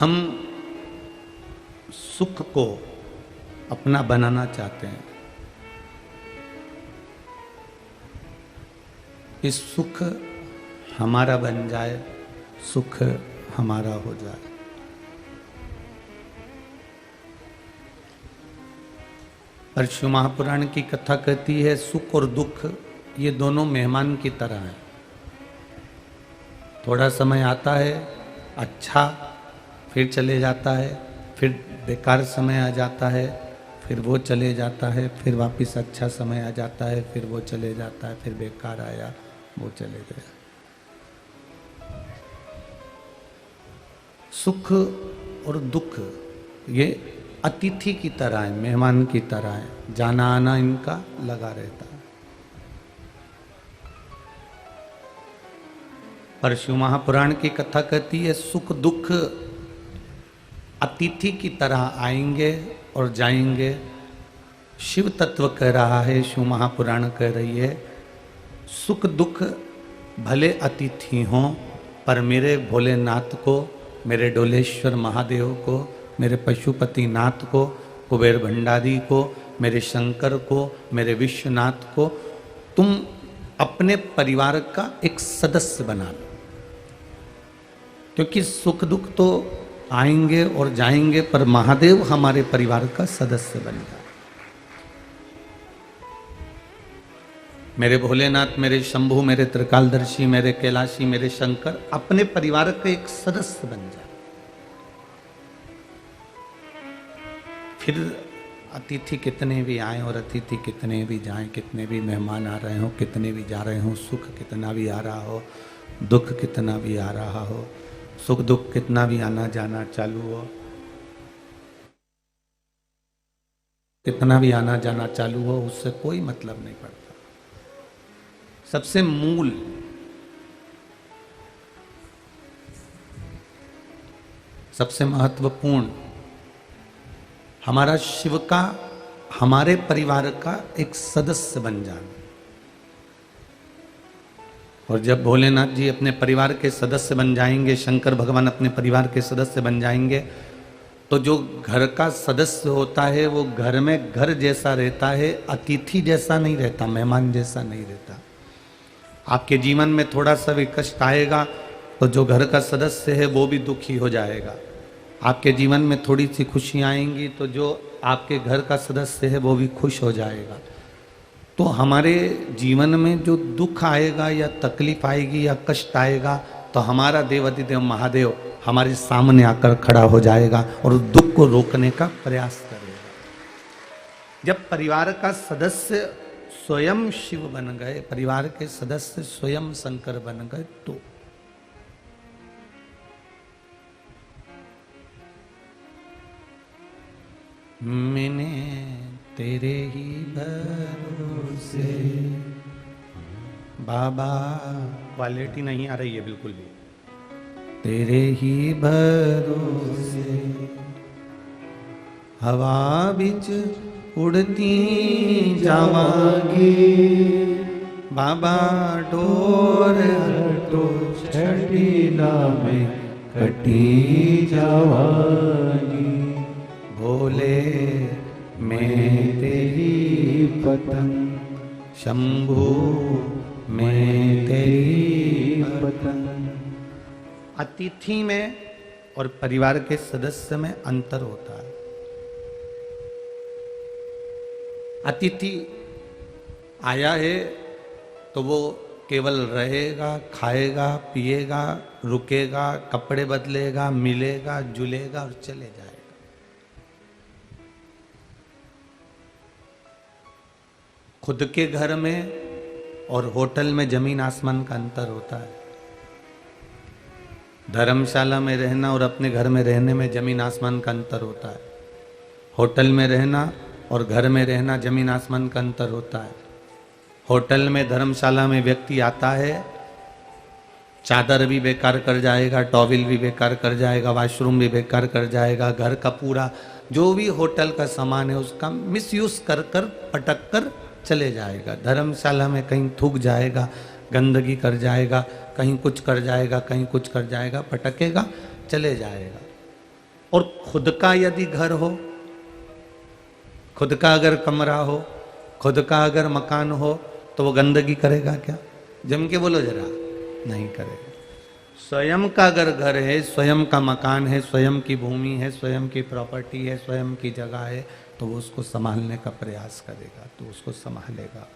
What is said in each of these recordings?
हम सुख को अपना बनाना चाहते हैं। इस सुख हमारा बन जाए, सुख हमारा हो जाए। परशु महापुराण की कथा कहती है सुख और दुख ये दोनों मेहमान की तरह हैं। थोड़ा समय आता है अच्छा, फिर चले जाता है, फिर बेकार समय आ जाता है, फिर वो चले जाता है, फिर वापस अच्छा समय आ जाता है, फिर वो चले जाता है, फिर बेकार आया, वो चले गया। सुख और दुख ये अतिथि की तरह है, मेहमान की तरह है, जाना आना इनका लगा रहता है। परशु महापुराण की कथा कहती है सुख दुख अतिथि की तरह आएंगे और जाएंगे। शिव तत्व कह रहा है, शिव महापुराण कह रही है सुख दुख भले अतिथि हों, पर मेरे भोलेनाथ को, मेरे डोलेश्वर महादेव को, मेरे पशुपति नाथ को, कुबेर भंडारी को, मेरे शंकर को, मेरे विश्वनाथ को तुम अपने परिवार का एक सदस्य बना लो। क्योंकि सुख दुख तो आएंगे और जाएंगे, पर महादेव हमारे परिवार का सदस्य बन जाए। मेरे भोलेनाथ, मेरे शंभु, मेरे त्रिकालदर्शी, मेरे कैलाशी, मेरे शंकर अपने परिवार का एक सदस्य बन जाए। फिर अतिथि कितने भी आए और अतिथि कितने भी जाएं, कितने भी मेहमान आ रहे हो, कितने भी जा रहे हो, सुख कितना भी आ रहा हो, दुख कितना भी आ रहा हो, सुख दुख कितना भी आना जाना चालू हो, कितना भी आना जाना चालू हो, उससे कोई मतलब नहीं पड़ता। सबसे मूल सबसे महत्वपूर्ण हमारा शिव का हमारे परिवार का एक सदस्य बन जाना। और जब भोलेनाथ जी अपने परिवार के सदस्य बन जाएंगे, शंकर भगवान अपने परिवार के सदस्य बन जाएंगे, तो जो घर का सदस्य होता है वो घर में घर जैसा रहता है, अतिथि जैसा नहीं रहता, मेहमान जैसा नहीं रहता। आपके जीवन में थोड़ा सा भी कष्ट आएगा तो जो घर का सदस्य है वो भी दुखी हो जाएगा। आपके जीवन में थोड़ी सी खुशी आएंगी तो जो आपके घर का सदस्य है वो भी खुश हो जाएगा। तो हमारे जीवन में जो दुख आएगा या तकलीफ आएगी या कष्ट आएगा तो हमारा देवाधिदेव महादेव हमारे सामने आकर खड़ा हो जाएगा और दुख को रोकने का प्रयास करेगा। जब परिवार का सदस्य स्वयं शिव बन गए, परिवार के सदस्य स्वयं शंकर बन गए, तो मैंने तेरे ही भरोसे बाबा, क्वालिटी नहीं आ रही है बिल्कुल भी, तेरे ही भरोसे हवा बिच उड़ती जावांगी, बाबा डोर हटो छड़ीला में कटी जावांगी, भोले मैं तेरी पतंग, शंभू मैं तेरी पतंग। अतिथि में और परिवार के सदस्य में अंतर होता है। अतिथि आया है तो वो केवल रहेगा, खाएगा, पिएगा, रुकेगा, कपड़े बदलेगा, मिलेगा, जुलेगा और चले जाएगा। खुद के घर में और होटल में जमीन आसमान का अंतर होता है। धर्मशाला में रहना और अपने घर में रहने में जमीन आसमान का अंतर होता है। होटल में रहना और घर में रहना जमीन आसमान का अंतर होता है। होटल में, धर्मशाला में व्यक्ति आता है, चादर भी बेकार कर जाएगा, टॉवल भी बेकार कर जाएगा, वॉशरूम भी बेकार कर जाएगा, घर का पूरा जो भी होटल का सामान है उसका मिसयूज कर कर पटक कर चले जाएगा। धर्मशाला में कहीं थूक जाएगा, गंदगी कर जाएगा, कहीं कुछ कर जाएगा, कहीं कुछ कर जाएगा, पटकेगा, चले जाएगा। और खुद का यदि घर हो, खुद का अगर कमरा हो, खुद का अगर मकान हो, तो वो गंदगी करेगा क्या? जम के बोलो जरा, नहीं करेगा। स्वयं का अगर घर है, स्वयं का मकान है, स्वयं की भूमि है, स्वयं की प्रॉपर्टी है, स्वयं की जगह है, तो वो उसको संभालने का प्रयास करेगा, तो उसको संभालेगा।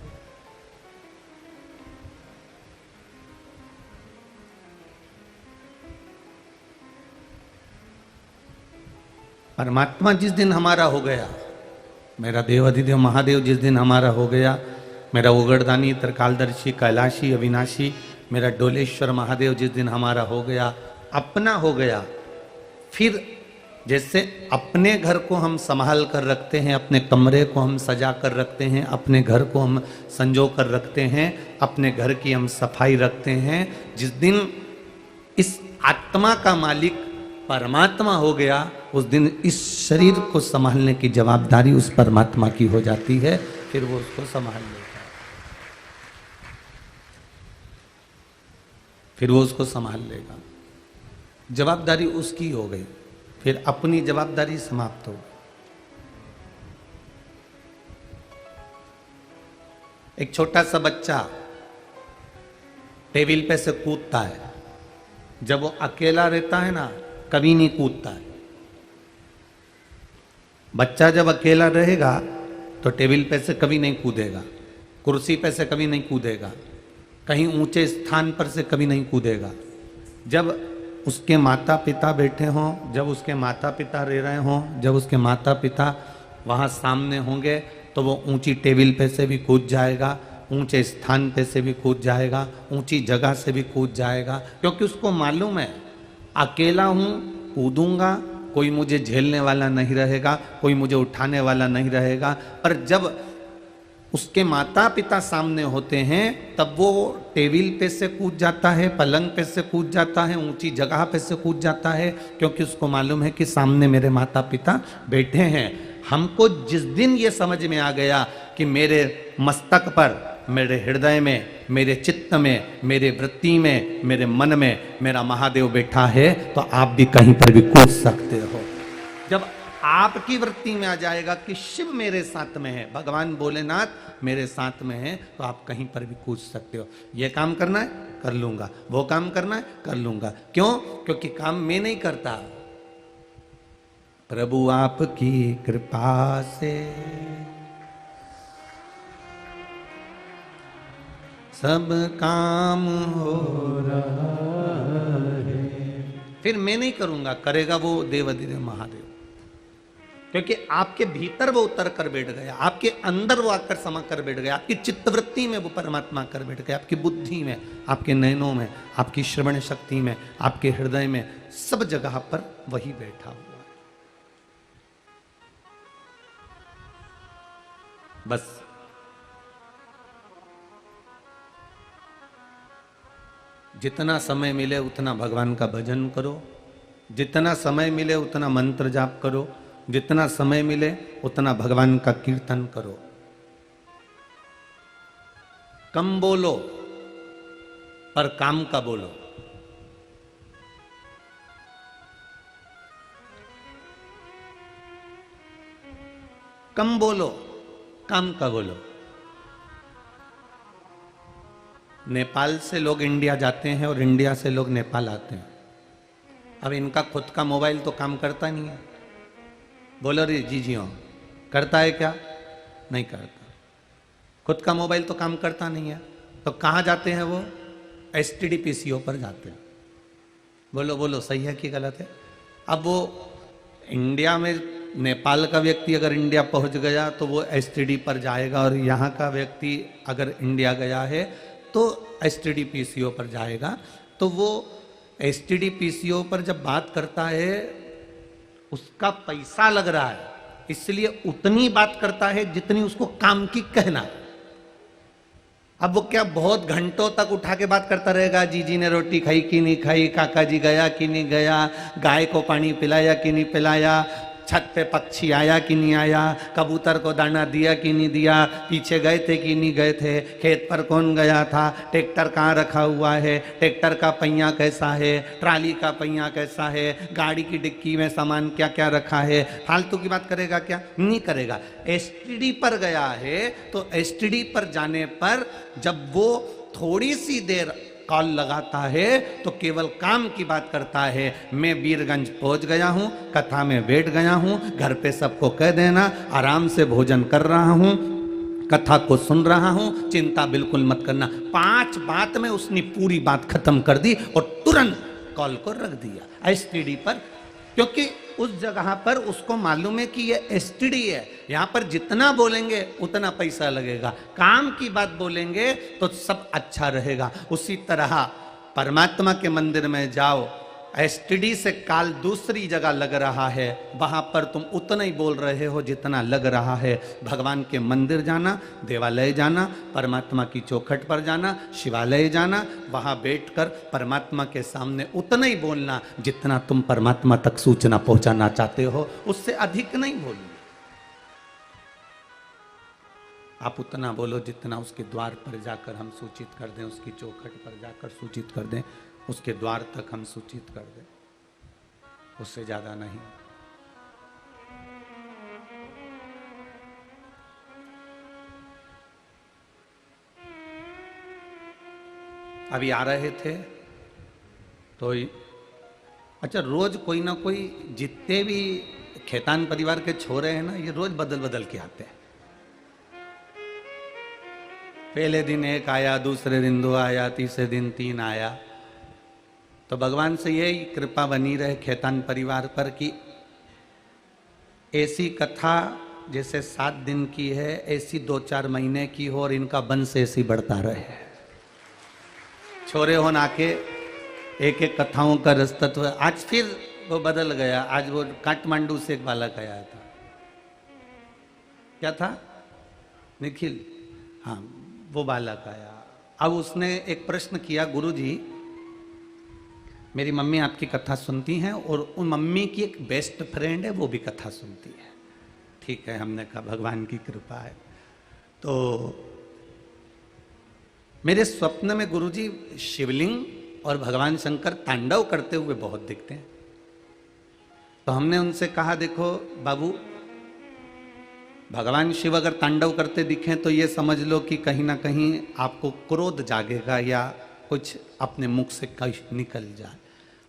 परमात्मा जिस दिन हमारा हो गया, मेरा देवाधिदेव महादेव जिस दिन हमारा हो गया, मेरा उगड़दानी त्रिकालदर्शी कैलाशी अविनाशी मेरा डोलेश्वर महादेव जिस दिन हमारा हो गया, अपना हो गया, फिर जैसे अपने घर को हम संभाल कर रखते हैं, अपने कमरे को हम सजा कर रखते हैं, अपने घर को हम संजो कर रखते हैं, अपने घर की हम सफाई रखते हैं, जिस दिन इस आत्मा का मालिक परमात्मा हो गया, उस दिन इस शरीर को संभालने की जवाबदारी उस परमात्मा की हो जाती है। फिर वो उसको संभाल लेता है, फिर वो उसको संभाल लेगा। जवाबदारी उसकी हो गई, फिर अपनी जवाबदारी समाप्त हो गई। एक छोटा सा बच्चा टेबल पे से कूदता है, जब वो अकेला रहता है ना, कभी नहीं कूदता है। बच्चा जब अकेला रहेगा तो टेबल पे से कभी नहीं कूदेगा, कुर्सी पे से कभी नहीं कूदेगा, कहीं ऊंचे स्थान पर से कभी नहीं कूदेगा। जब उसके माता पिता बैठे हों, जब उसके माता पिता रह रहे हों, जब उसके माता पिता वहाँ सामने होंगे, तो वो ऊंची टेबल पे से भी कूद जाएगा, ऊंचे स्थान पे से भी कूद जाएगा, ऊंची जगह से भी कूद जाएगा, क्योंकि उसको मालूम है अकेला हूँ, कूदूंगा, कोई मुझे झेलने वाला नहीं रहेगा, कोई मुझे उठाने वाला नहीं रहेगा। पर जब उसके माता पिता सामने होते हैं, तब वो टेबल पे से कूद जाता है, पलंग पे से कूद जाता है, ऊंची जगह पे से कूद जाता है, क्योंकि उसको मालूम है कि सामने मेरे माता पिता बैठे हैं। हमको जिस दिन ये समझ में आ गया कि मेरे मस्तक पर, मेरे हृदय में, मेरे चित्त में, मेरे वृत्ति में, मेरे मन में मेरा महादेव बैठा है, तो आप भी कहीं पर भी कूद सकते हो। जब आपकी वृत्ति में आ जाएगा कि शिव मेरे साथ में है, भगवान भोलेनाथ मेरे साथ में है, तो आप कहीं पर भी कूद सकते हो। ये काम करना है, कर लूंगा, वो काम करना है, कर लूंगा। क्यों? क्योंकि काम मैं नहीं करता, प्रभु आपकी कृपा से सब काम हो रहा है। फिर मैं नहीं करूंगा, करेगा वो देवाधिदेव महादेव, क्योंकि आपके भीतर वो उतर कर बैठ गया, आपके अंदर वो आकर समा कर बैठ गया, आपकी चित्तवृत्ति में वो परमात्मा कर बैठ गया, आपकी बुद्धि में, आपके नयनों में, आपकी श्रवण शक्ति में, आपके हृदय में, सब जगह पर वही बैठा हुआ है। बस जितना समय मिले उतना भगवान का भजन करो, जितना समय मिले उतना मंत्र जाप करो, जितना समय मिले उतना भगवान का कीर्तन करो। कम बोलो पर काम का बोलो। कम बोलो, काम का बोलो। नेपाल से लोग इंडिया जाते हैं और इंडिया से लोग नेपाल आते हैं। अब इनका खुद का मोबाइल तो काम करता नहीं है। बोलो रे जी हाँ, करता है क्या? नहीं करता। खुद का मोबाइल तो काम करता नहीं है, तो कहाँ जाते हैं वो? STD PCO पर जाते हैं। बोलो बोलो, सही है कि गलत है? अब वो इंडिया में, नेपाल का व्यक्ति अगर इंडिया पहुंच गया तो वो STD पर जाएगा, और यहाँ का व्यक्ति अगर इंडिया गया है तो STD PCO पर जाएगा। तो वो STD PCO पर जब बात करता है, उसका पैसा लग रहा है, इसलिए उतनी बात करता है जितनी उसको काम की कहना है। अब वो क्या बहुत घंटों तक उठा के बात करता रहेगा? जीजी ने रोटी खाई कि नहीं खाई, काका जी गया कि नहीं गया, गाय को पानी पिलाया कि नहीं पिलाया, छत पे पक्षी आया कि नहीं आया, कबूतर को दाना दिया कि नहीं दिया, पीछे गए थे कि नहीं गए थे, खेत पर कौन गया था, ट्रैक्टर कहाँ रखा हुआ है, ट्रैक्टर का पहिया कैसा है, ट्राली का पहिया कैसा है, गाड़ी की डिक्की में सामान क्या क्या रखा है। फालतू की बात करेगा क्या? नहीं करेगा। एसटीडी पर गया है तो एसटीडी पर जाने पर जब वो थोड़ी सी देर कॉल लगाता है तो केवल काम की बात करता है। मैं वीरगंज पहुंच गया हूं, कथा में बैठ गया हूं, घर पे सबको कह देना आराम से भोजन कर रहा हूं, कथा को सुन रहा हूं, चिंता बिल्कुल मत करना। 5 बात में उसने पूरी बात खत्म कर दी और तुरंत कॉल को रख दिया एसटीडी पर, क्योंकि उस जगह पर उसको मालूम है कि ये एसटीडी है, यहां पर जितना बोलेंगे उतना पैसा लगेगा, काम की बात बोलेंगे तो सब अच्छा रहेगा। उसी तरह परमात्मा के मंदिर में जाओ, एसटीडी से काल दूसरी जगह लग रहा है, वहां पर तुम उतना ही बोल रहे हो जितना लग रहा है। भगवान के मंदिर जाना, देवालय जाना, परमात्मा की चौखट पर जाना, शिवालय जाना, वहां बैठकर परमात्मा के सामने उतना ही बोलना जितना तुम परमात्मा तक सूचना पहुंचाना चाहते हो, उससे अधिक नहीं बोलना। आप उतना बोलो जितना उसके द्वार पर जाकर हम सूचित कर दें, उसकी चौखट पर जाकर सूचित कर दें, उसके द्वार तक हम सूचित कर दें, उससे ज्यादा नहीं। अभी आ रहे थे तो अच्छा, रोज कोई ना कोई, जितने भी खेतान परिवार के छोरे हैं ना, ये रोज बदल बदल के आते हैं। पहले दिन एक आया, दूसरे दिन 2 आया, तीसरे दिन 3 आया। तो भगवान से यही कृपा बनी रहे खेतान परिवार पर कि ऐसी कथा जैसे 7 दिन की है, ऐसी 2-4 महीने की हो और इनका वंश ऐसी बढ़ता रहे। छोरे हो ना के एक एक कथाओं का रसतत्व। आज फिर वो बदल गया, आज वो काठमांडू से एक बालक आया था, क्या था, निखिल, हाँ वो बालक आया। अब उसने एक प्रश्न किया, गुरुजी मेरी मम्मी आपकी कथा सुनती हैं और उन मम्मी की एक बेस्ट फ्रेंड है, वो भी कथा सुनती है। ठीक है, हमने कहा भगवान की कृपा है। तो मेरे स्वप्न में गुरुजी शिवलिंग और भगवान शंकर तांडव करते हुए बहुत दिखते हैं। तो हमने उनसे कहा देखो बाबू, भगवान शिव अगर तांडव करते दिखें तो ये समझ लो कि कहीं ना कहीं आपको क्रोध जागेगा या कुछ अपने मुख से कष्ट निकल जाए।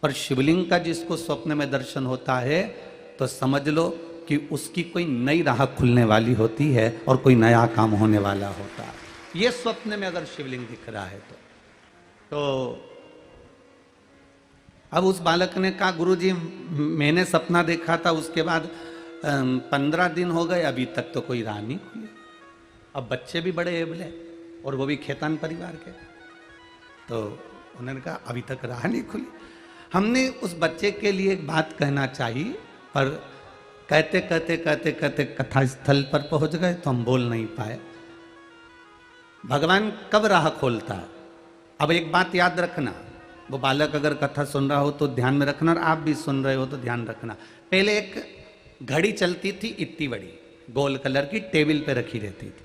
और शिवलिंग का जिसको स्वप्न में दर्शन होता है तो समझ लो कि उसकी कोई नई राह खुलने वाली होती है और कोई नया काम होने वाला होता है। ये स्वप्न में अगर शिवलिंग दिख रहा है तो अब उस बालक ने कहा गुरुजी मैंने सपना देखा था, उसके बाद 15 दिन हो गए, अभी तक तो कोई राह नहीं खुली। अब बच्चे भी बड़े एबले और वो भी खेतान परिवार के, तो उन्होंने कहा अभी तक राह नहीं खुली। हमने उस बच्चे के लिए एक बात कहना चाहिए, पर कहते कहते कहते कहते कथा स्थल पर पहुंच गए तो हम बोल नहीं पाए। भगवान कब राह खोलता है? अब एक बात याद रखना, वो बालक अगर कथा सुन रहा हो तो ध्यान में रखना, और आप भी सुन रहे हो तो ध्यान रखना। पहले एक घड़ी चलती थी, इतनी बड़ी गोल कलर की, टेबल पे रखी रहती थी,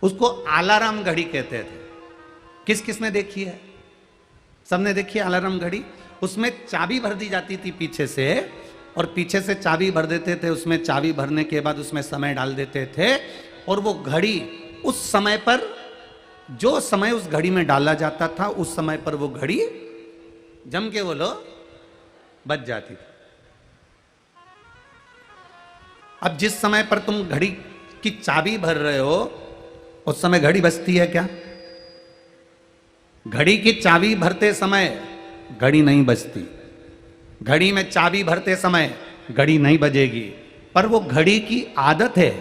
उसको अलार्म घड़ी कहते थे। किस किस ने देखी है? सबने देखी है अलार्म घड़ी। उसमें चाबी भर दी जाती थी पीछे से, और पीछे से चाबी भर देते थे, उसमें चाबी भरने के बाद उसमें समय डाल देते थे, और वो घड़ी उस समय पर, जो समय उस घड़ी में डाला जाता था उस समय पर वो घड़ी जम के बोलो बज जाती थी। अब जिस समय पर तुम घड़ी की चाबी भर रहे हो उस समय घड़ी बजती है क्या? घड़ी की चाबी भरते समय घड़ी नहीं बजती, घड़ी में चाबी भरते समय घड़ी नहीं बजेगी, पर वो घड़ी की आदत है।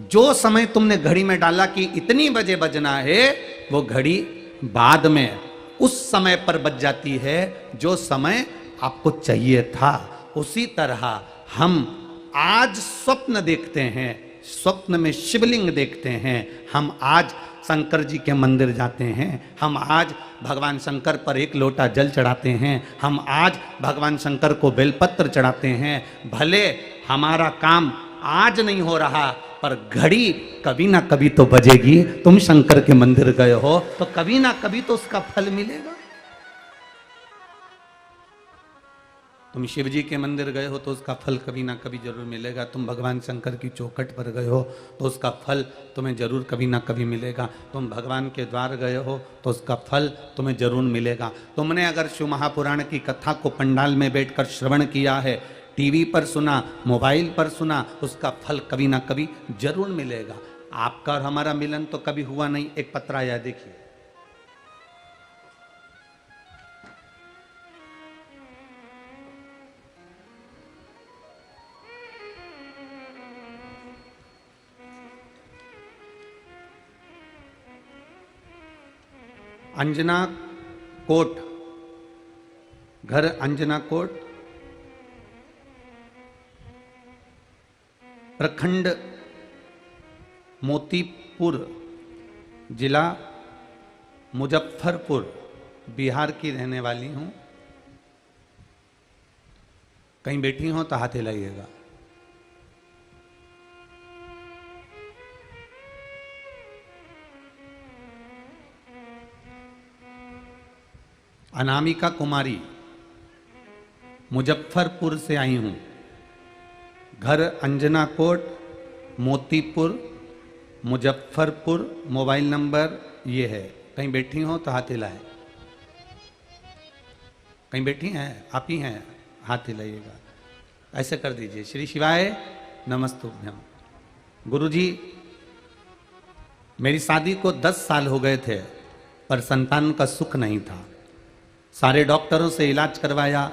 जो समय तुमने घड़ी में डाला कि इतनी बजे बजना है, वो घड़ी बाद में उस समय पर बज जाती है जो समय आपको चाहिए था। उसी तरह हम आज स्वप्न देखते हैं, स्वप्न में शिवलिंग देखते हैं, हम आज शंकर जी के मंदिर जाते हैं, हम आज भगवान शंकर पर 1 लोटा जल चढ़ाते हैं, हम आज भगवान शंकर को बेलपत्र चढ़ाते हैं। भले हमारा काम आज नहीं हो रहा, पर घड़ी कभी ना कभी तो बजेगी। तुम शंकर के मंदिर गए हो तो कभी ना कभी तो उसका फल मिलेगा। तुम शिव जी के मंदिर गए हो तो उसका फल कभी ना कभी जरूर मिलेगा। तुम भगवान शंकर की चौखट पर गए हो तो उसका फल तुम्हें जरूर कभी ना कभी मिलेगा। तुम भगवान के द्वार गए हो तो उसका फल तुम्हें जरूर मिलेगा। तुमने अगर शिव महापुराण की कथा को पंडाल में बैठकर श्रवण किया है, टीवी पर सुना, मोबाइल पर सुना, उसका फल कभी ना कभी जरूर मिलेगा। आपका और हमारा मिलन तो कभी हुआ नहीं। एक पत्र आया, देखिए। अंजना कोट, घर अंजना कोट, प्रखंड मोतीपुर, जिला मुजफ्फरपुर, बिहार की रहने वाली हूं। कहीं बैठी हो तो हाथ हिलाइएगा। अनामिका कुमारी, मुजफ्फरपुर से आई हूं। घर अंजना कोट, मोतीपुर, मुजफ्फरपुर। मोबाइल नंबर ये है। कहीं बैठी हो तो हाथ हिलाए। कहीं बैठी हैं? आप ही हैं? हाथ हिलाइएगा। ऐसे कर दीजिए। श्री शिवाय नमस्तुभ्यम। गुरुजी, मेरी शादी को 10 साल हो गए थे, पर संतान का सुख नहीं था। सारे डॉक्टरों से इलाज करवाया,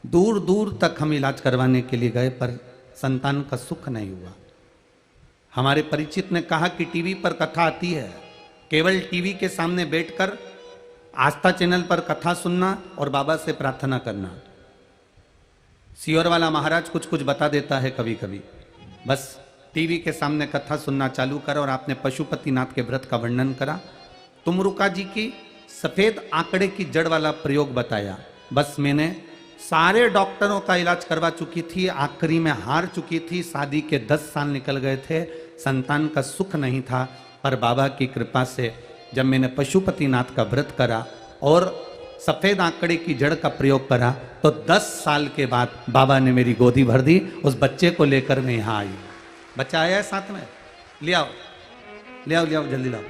दूर दूर तक हम इलाज करवाने के लिए गए, पर संतान का सुख नहीं हुआ। हमारे परिचित ने कहा कि टीवी पर कथा आती है, केवल टीवी के सामने बैठकर आस्था चैनल पर कथा सुनना और बाबा से प्रार्थना करना। सियोर वाला महाराज कुछ कुछ बता देता है कभी कभी। बस टीवी के सामने कथा सुनना चालू करा। और आपने पशुपतिनाथ के व्रत का वर्णन करा। तुमरुका जी की सफेद आंकड़े की जड़ वाला प्रयोग बताया। बस मैंने सारे डॉक्टरों का इलाज करवा चुकी थी, आखिरी में हार चुकी थी। शादी के 10 साल निकल गए थे, संतान का सुख नहीं था। पर बाबा की कृपा से जब मैंने पशुपतिनाथ का व्रत करा और सफेद आंकड़े की जड़ का प्रयोग करा, तो 10 साल के बाद बाबा ने मेरी गोदी भर दी। उस बच्चे को लेकर मैं यहाँ आई। बच्चा आया है साथ में? ले आओ, ले आओ, ले आओ, जल्दी लाओ।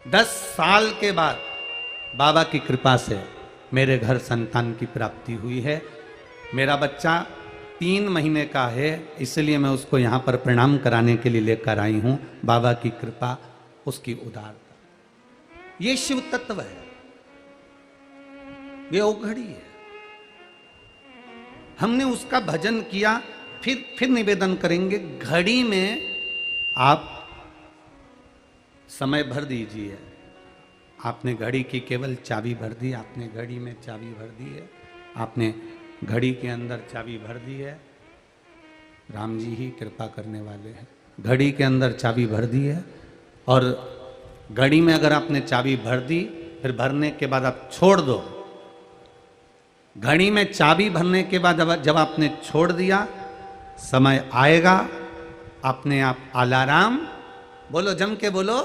10 साल के बाद बाबा की कृपा से मेरे घर संतान की प्राप्ति हुई है। मेरा बच्चा 3 महीने का है, इसलिए मैं उसको यहाँ पर प्रणाम कराने के लिए लेकर आई हूँ। बाबा की कृपा, उसकी उदारता, ये शिव तत्व है, ये औघड़ी है। हमने उसका भजन किया। फिर निवेदन करेंगे, घड़ी में आप समय भर दीजिए। आपने घड़ी की केवल चाबी भर दी, आपने घड़ी में चाबी भर दी है, आपने घड़ी के अंदर चाबी भर दी है। राम जी ही कृपा करने वाले हैं। घड़ी के अंदर चाबी भर दी है, और घड़ी में अगर आपने चाबी भर दी, फिर भरने के बाद आप छोड़ दो। घड़ी में चाबी भरने के बाद जब आपने छोड़ दिया, समय आएगा, अपने आप अलार्म, बोलो जम के बोलो,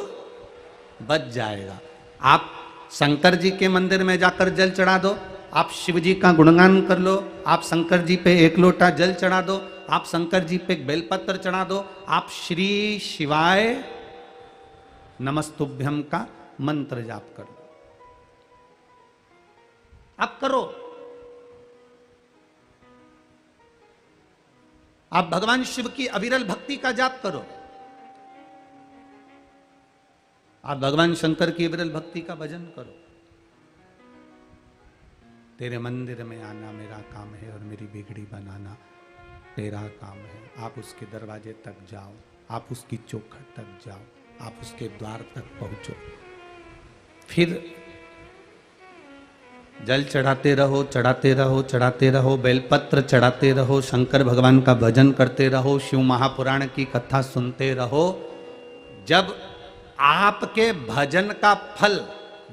बज जाएगा। आप शंकर जी के मंदिर में जाकर जल चढ़ा दो, आप शिव जी का गुणगान कर लो, आप शंकर जी पे 1 लोटा जल चढ़ा दो, आप शंकर जी पे एक बेलपत्र चढ़ा दो, आप श्री शिवाय नमस्तुभ्यम का मंत्र जाप कर लो। आप करो। आप भगवान शिव की अविरल भक्ति का जाप करो। आप भगवान शंकर की अविरल भक्ति का भजन करो। तेरे मंदिर में आना मेरा काम है, और मेरी बिगड़ी बनाना तेरा काम है। आप उसके दरवाजे तक जाओ, आप उसकी चौखट तक जाओ, आप उसके द्वार तक पहुंचो। फिर जल चढ़ाते रहो, चढ़ाते रहो, चढ़ाते रहो, बेलपत्र चढ़ाते रहो, शंकर भगवान का भजन करते रहो, शिव महापुराण की कथा सुनते रहो। जब आपके भजन का फल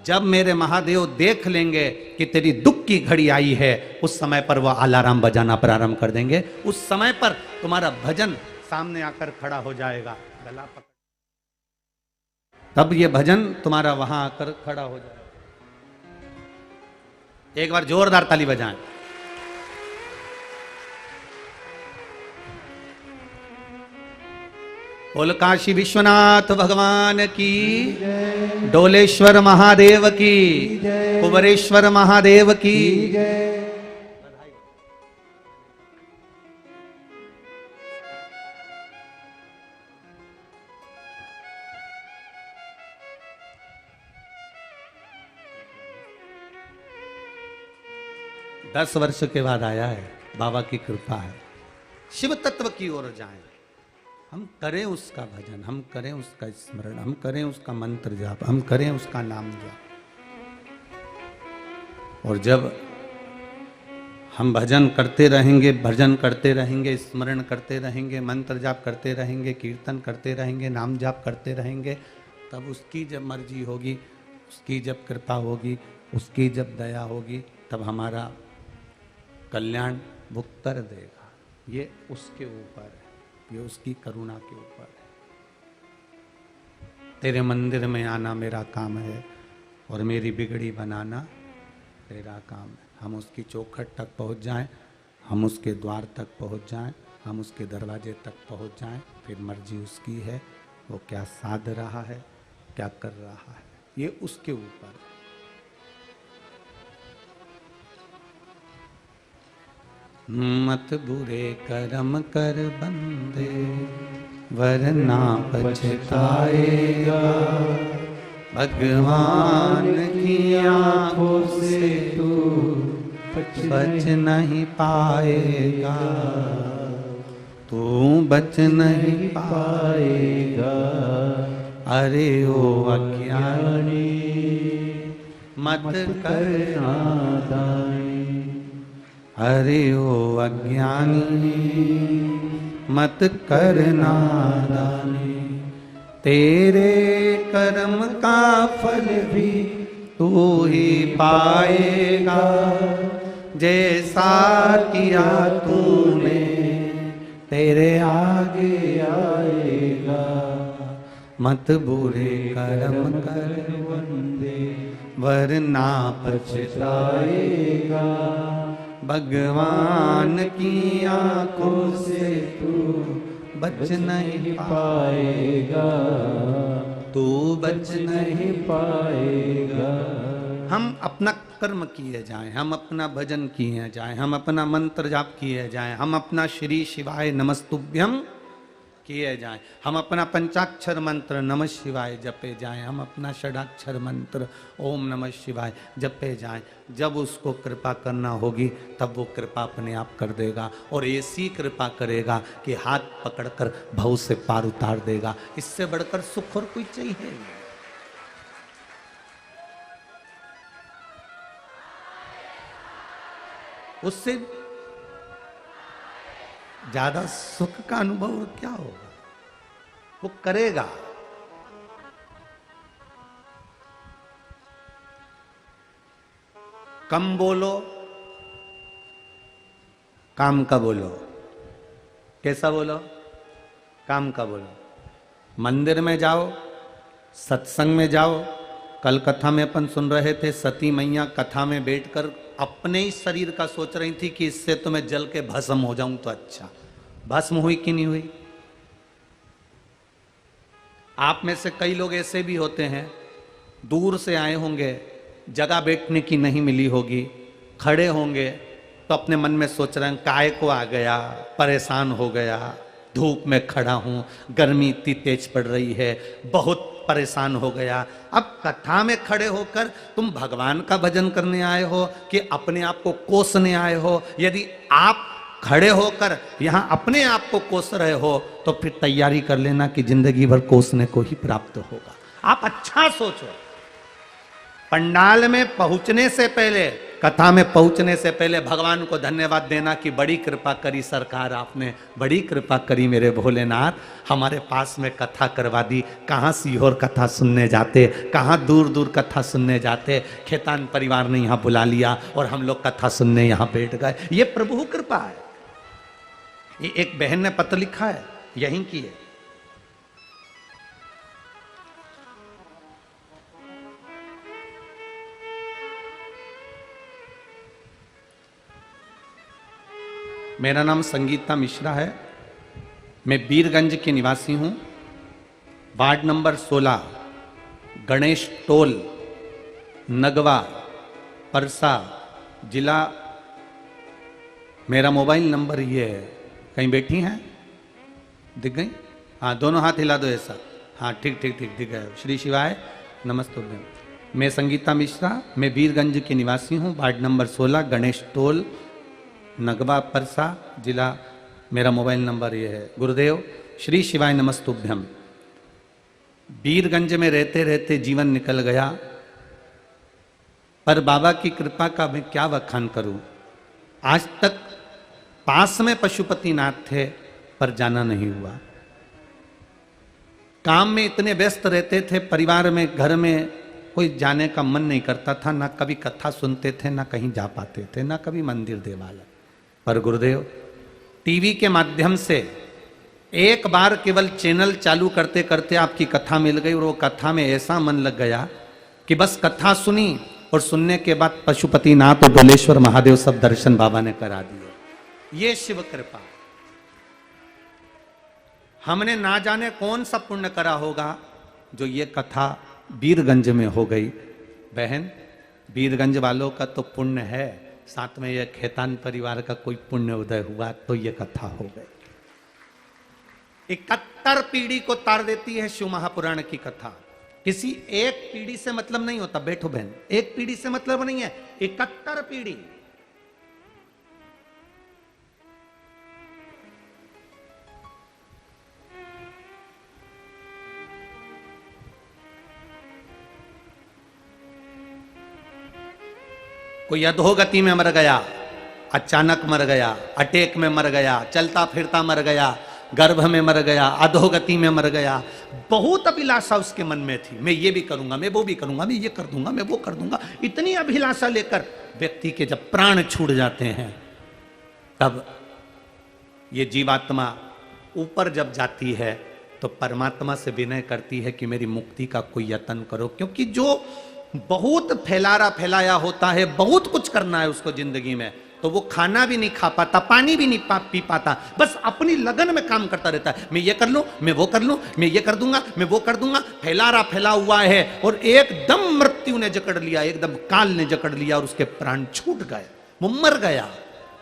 जब मेरे महादेव देख लेंगे कि तेरी दुख की घड़ी आई है, उस समय पर वो अलार्म बजाना प्रारंभ कर देंगे। उस समय पर तुम्हारा भजन सामने आकर खड़ा हो जाएगा, गला पकड़, तब ये भजन तुम्हारा वहां आकर खड़ा हो जाएगा। एक बार जोरदार ताली बजाएं। बोल काशी विश्वनाथ भगवान की, डोलेश्वर महादेव की, कुबरेश्वर महादेव की। 10 वर्ष के बाद आया है, बाबा की कृपा है। शिव तत्व की ओर जाएं, हम करें उसका भजन, हम करें उसका स्मरण, हम करें उसका मंत्र जाप, हम करें उसका नाम जाप। और जब हम भजन करते रहेंगे, भजन करते रहेंगे, स्मरण करते रहेंगे, मंत्र जाप करते रहेंगे, कीर्तन करते रहेंगे, नाम जाप करते रहेंगे, तब उसकी जब मर्जी होगी, उसकी जब कृपा होगी, उसकी जब दया होगी, तब हमारा कल्याण वो कर देगा। ये उसके ऊपर है, ये उसकी करुणा के ऊपर है। तेरे मंदिर में आना मेरा काम है और मेरी बिगड़ी बनाना तेरा काम है। हम उसकी चौखट तक पहुंच जाएं, हम उसके द्वार तक पहुंच जाएं, हम उसके दरवाजे तक पहुंच जाएं, फिर मर्जी उसकी है, वो क्या साध रहा है, क्या कर रहा है, ये उसके ऊपर है। मत बुरे कर्म कर बंदे, वरना पछताएगा, भगवान की आंखों से तू बच नहीं पाएगा, तू बच नहीं पाएगा। अरे ओ अज्ञानी मत कर नादानी, अरे ओ अज्ञानी मत कर नादानी, तेरे कर्म का फल भी तू ही पाएगा, जैसा किया तूने तेरे आगे आएगा। मत बुरे कर्म कर बंदे, वरना पछताएगा, भगवान की आंखों से तू बच नहीं पाएगा, तू बच नहीं पाएगा। हम अपना कर्म किए जाएं, हम अपना भजन किए जाएं, हम अपना मंत्र जाप किए जाएं, हम अपना श्री शिवाय नमस्तुभ्यम किए जाएं, हम अपना पंचाक्षर मंत्र नमः शिवाय जपे जाएं, हम अपना षडाक्षर मंत्र ओम नमः शिवाय जपे जाएं। जब उसको कृपा करना होगी तब वो कृपा अपने आप कर देगा, और ऐसी कृपा करेगा कि हाथ पकड़कर भव से पार उतार देगा। इससे बढ़कर सुख और कोई चाहिए नहीं। उससे ज्यादा सुख का अनुभव क्या होगा, वो करेगा। कम बोलो, काम का बोलो। कैसा बोलो? काम का बोलो। मंदिर में जाओ, सत्संग में जाओ। कल कथा में अपन सुन रहे थे, सती मैया कथा में बैठकर अपने ही शरीर का सोच रही थी कि इससे तो मैं जल के भस्म हो जाऊं तो अच्छा। भस्म हुई कि नहीं हुई? आप में से कई लोग ऐसे भी होते हैं, दूर से आए होंगे, जगह बैठने की नहीं मिली होगी, खड़े होंगे तो अपने मन में सोच रहे हैं काय को आ गया, परेशान हो गया, धूप में खड़ा हूं, गर्मी इतनी तेज पड़ रही है, बहुत परेशान हो गया। अब कथा में खड़े होकर तुम भगवान का भजन करने आए हो कि अपने आप को कोसने आए हो? यदि आप खड़े होकर यहां अपने आप को कोस रहे हो तो फिर तैयारी कर लेना कि जिंदगी भर कोसने को ही प्राप्त होगा। आप अच्छा सोचो, पंडाल में पहुंचने से पहले, कथा में पहुंचने से पहले भगवान को धन्यवाद देना कि बड़ी कृपा करी सरकार, आपने बड़ी कृपा करी मेरे भोलेनाथ, हमारे पास में कथा करवा दी। कहाँ सीहोर कथा सुनने जाते, कहाँ दूर दूर कथा सुनने जाते, खेतान परिवार ने यहाँ बुला लिया और हम लोग कथा सुनने यहाँ बैठ गए। ये प्रभु कृपा है। ये एक बहन ने पत्र लिखा है, यहीं की है। मेरा नाम संगीता मिश्रा है, मैं बीरगंज के निवासी हूँ, ward number 16, Ganesh toll, Nagwa, Parsa जिला। मेरा मोबाइल नंबर ये है। कहीं बैठी हैं, दिख गई? हाँ, दोनों हाथ हिला दो ऐसा। हाँ, ठीक ठीक ठीक दिख गए। श्री शिवाय, नमस्ते। मैं संगीता मिश्रा, मैं बीरगंज के निवासी हूँ, ward number 16, Ganesh toll, Nagwa, Parsa जिला। मेरा मोबाइल नंबर ये है। गुरुदेव, श्री शिवाय नमस्तुभ्यम। बीरगंज में रहते रहते जीवन निकल गया, पर बाबा की कृपा का मैं क्या बखान करूं। आज तक पास में पशुपतिनाथ थे, पर जाना नहीं हुआ। काम में इतने व्यस्त रहते थे, परिवार में, घर में कोई जाने का मन नहीं करता था, ना कभी कथा सुनते थे, ना कहीं जा पाते थे, ना कभी मंदिर देवालय। पर गुरुदेव, टीवी के माध्यम से एक बार केवल चैनल चालू करते करते आपकी कथा मिल गई और वो कथा में ऐसा मन लग गया कि बस कथा सुनी और सुनने के बाद पशुपतिनाथ और डोलेश्वर महादेव सब दर्शन बाबा ने करा दिए। ये शिव कृपा। हमने ना जाने कौन सा पुण्य करा होगा जो ये कथा बीरगंज में हो गई। बहन, बीरगंज वालों का तो पुण्य है, साथ में ये खेतान परिवार का कोई पुण्य उदय हुआ तो ये कथा हो गई। 71 पीढ़ी को तार देती है शिव महापुराण की कथा। किसी एक पीढ़ी से मतलब नहीं होता। बैठो बहन, एक पीढ़ी से मतलब नहीं है, 71 पीढ़ी। कोई अधोगति में मर गया, अचानक मर गया, अटैक में मर गया, चलता फिरता मर गया, गर्भ में मर गया, अधोगति में मर गया। बहुत अभिलाषा उसके मन में थी, मैं ये भी करूंगा, मैं वो भी करूंगा, मैं ये कर दूंगा, मैं वो कर दूंगा। इतनी अभिलाषा लेकर व्यक्ति के जब प्राण छूट जाते हैं, तब ये जीवात्मा ऊपर जब जाती है तो परमात्मा से विनय करती है कि मेरी मुक्ति का कोई यत्न करो। क्योंकि जो बहुत फैलाया होता है, बहुत कुछ करना है उसको जिंदगी में, तो वो खाना भी नहीं खा पाता, पानी भी नहीं पी पाता, बस अपनी लगन में काम करता रहता है। मैं ये कर लूं, मैं वो कर लूं, मैं ये कर दूंगा, मैं वो कर दूंगा। फैला हुआ है और एकदम मृत्यु ने जकड़ लिया, एकदम काल ने जकड़ लिया और उसके प्राण छूट गए, वो मर गया।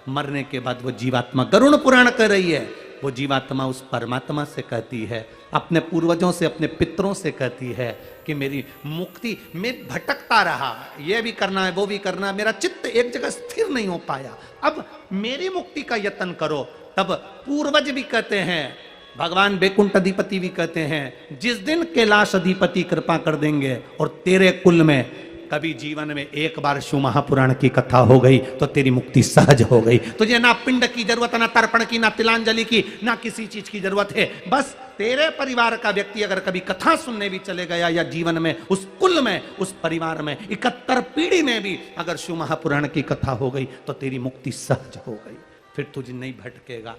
मरने के बाद वो जीवात्मा, गरुड़ पुराण कह रही है, वो जीवात्मा उस परमात्मा से कहती है, अपने पूर्वजों से, अपने पितरों से कहती है कि मेरी मुक्ति, मैं भटकता रहा, ये भी करना है, वो भी करना है, मेरा चित्त एक जगह स्थिर नहीं हो पाया, अब मेरी मुक्ति का यत्न करो। तब पूर्वज भी कहते हैं, भगवान बैकुंठ अधिपति भी कहते हैं, जिस दिन कैलाश अधिपति कृपा कर देंगे और तेरे कुल में कभी जीवन में एक बार शिव महापुराण की कथा हो गई तो तेरी मुक्ति सहज हो गई। तुझे ना पिंड की जरूरत, ना तर्पण की, ना तिलांजलि की, ना किसी चीज की जरूरत है। बस तेरे परिवार का व्यक्ति अगर कभी कथा सुनने भी चले गया, या जीवन में उस कुल में, उस परिवार में 71 पीढ़ी में भी अगर शिव महापुराण की कथा हो गई तो तेरी मुक्ति सहज हो गई। फिर तुझे नहीं भटकेगा,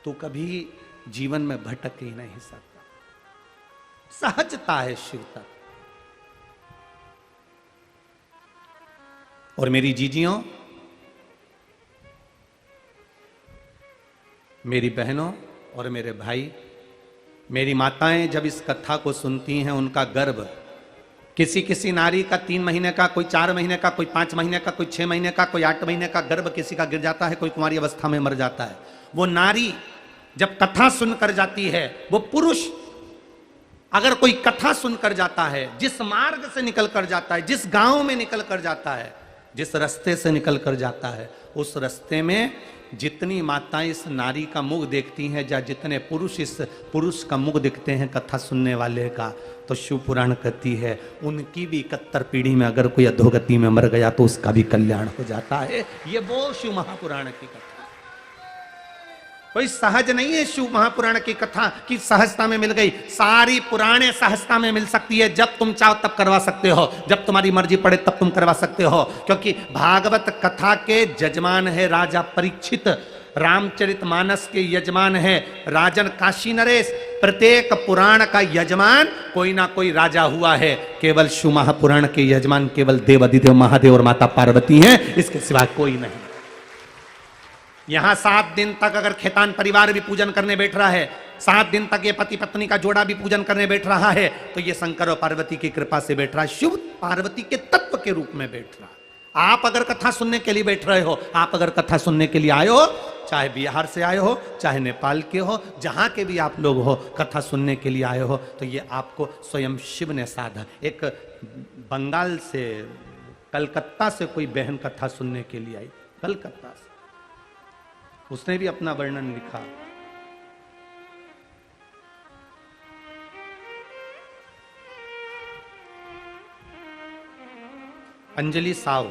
तू कभी जीवन में भटक ही नहीं सकता। सहजता है शिव तक। और मेरी जीजियों, मेरी बहनों और मेरे भाई, मेरी माताएं जब इस कथा को सुनती हैं, उनका गर्भ, किसी नारी का 3 महीने का, कोई 4 महीने का, कोई 5 महीने का, कोई 6 महीने का, कोई 8 महीने का गर्भ किसी का गिर जाता है, कोई कुंवारी अवस्था में मर जाता है। वो नारी जब कथा सुनकर जाती है, वो पुरुष अगर कोई कथा सुनकर जाता है, जिस मार्ग से निकल कर जाता है, जिस गांव में निकल कर जाता है, जिस रास्ते से निकल कर जाता है, उस रास्ते में जितनी माताएं इस नारी का मुख देखती हैं या जितने पुरुष इस पुरुष का मुख देखते हैं कथा सुनने वाले का, तो शिव पुराण कहती है उनकी भी 71 पीढ़ी में अगर कोई अधोगति में मर गया तो उसका भी कल्याण हो जाता है। ये वो शिव महापुराण की कथा, कोई सहज नहीं है शिव महापुराण की कथा कि सहजता में मिल गई। सारी पुराणे सहजता में मिल सकती है, जब तुम चाहो तब करवा सकते हो, जब तुम्हारी मर्जी पड़े तब तुम करवा सकते हो। क्योंकि भागवत कथा के यजमान है राजा परीक्षित, रामचरितमानस के यजमान है राजन काशी नरेश। प्रत्येक पुराण का यजमान कोई ना कोई राजा हुआ है। केवल शिव महापुराण के यजमान केवल देव आदिदेव महादेव और माता पार्वती हैं, इसके सिवा कोई नहीं। यहां 7 दिन तक अगर खेतान परिवार भी पूजन करने बैठ रहा है, 7 दिन तक ये पति पत्नी का जोड़ा भी पूजन करने बैठ रहा है, तो ये शंकर और पार्वती की कृपा से बैठ रहा है, शिव पार्वती के तत्व के रूप में बैठ रहा है। आप अगर कथा सुनने के लिए बैठ रहे हो, आप अगर कथा सुनने के लिए आए हो, चाहे बिहार से आए हो, चाहे नेपाल के हो, जहां के भी आप लोग हो, कथा सुनने के लिए आए हो, तो ये आपको स्वयं शिव ने साधा। एक बंगाल से, कलकत्ता से कोई बहन कथा सुनने के लिए आई, कलकत्ता से, उसने भी अपना वर्णन लिखा। अंजलि साव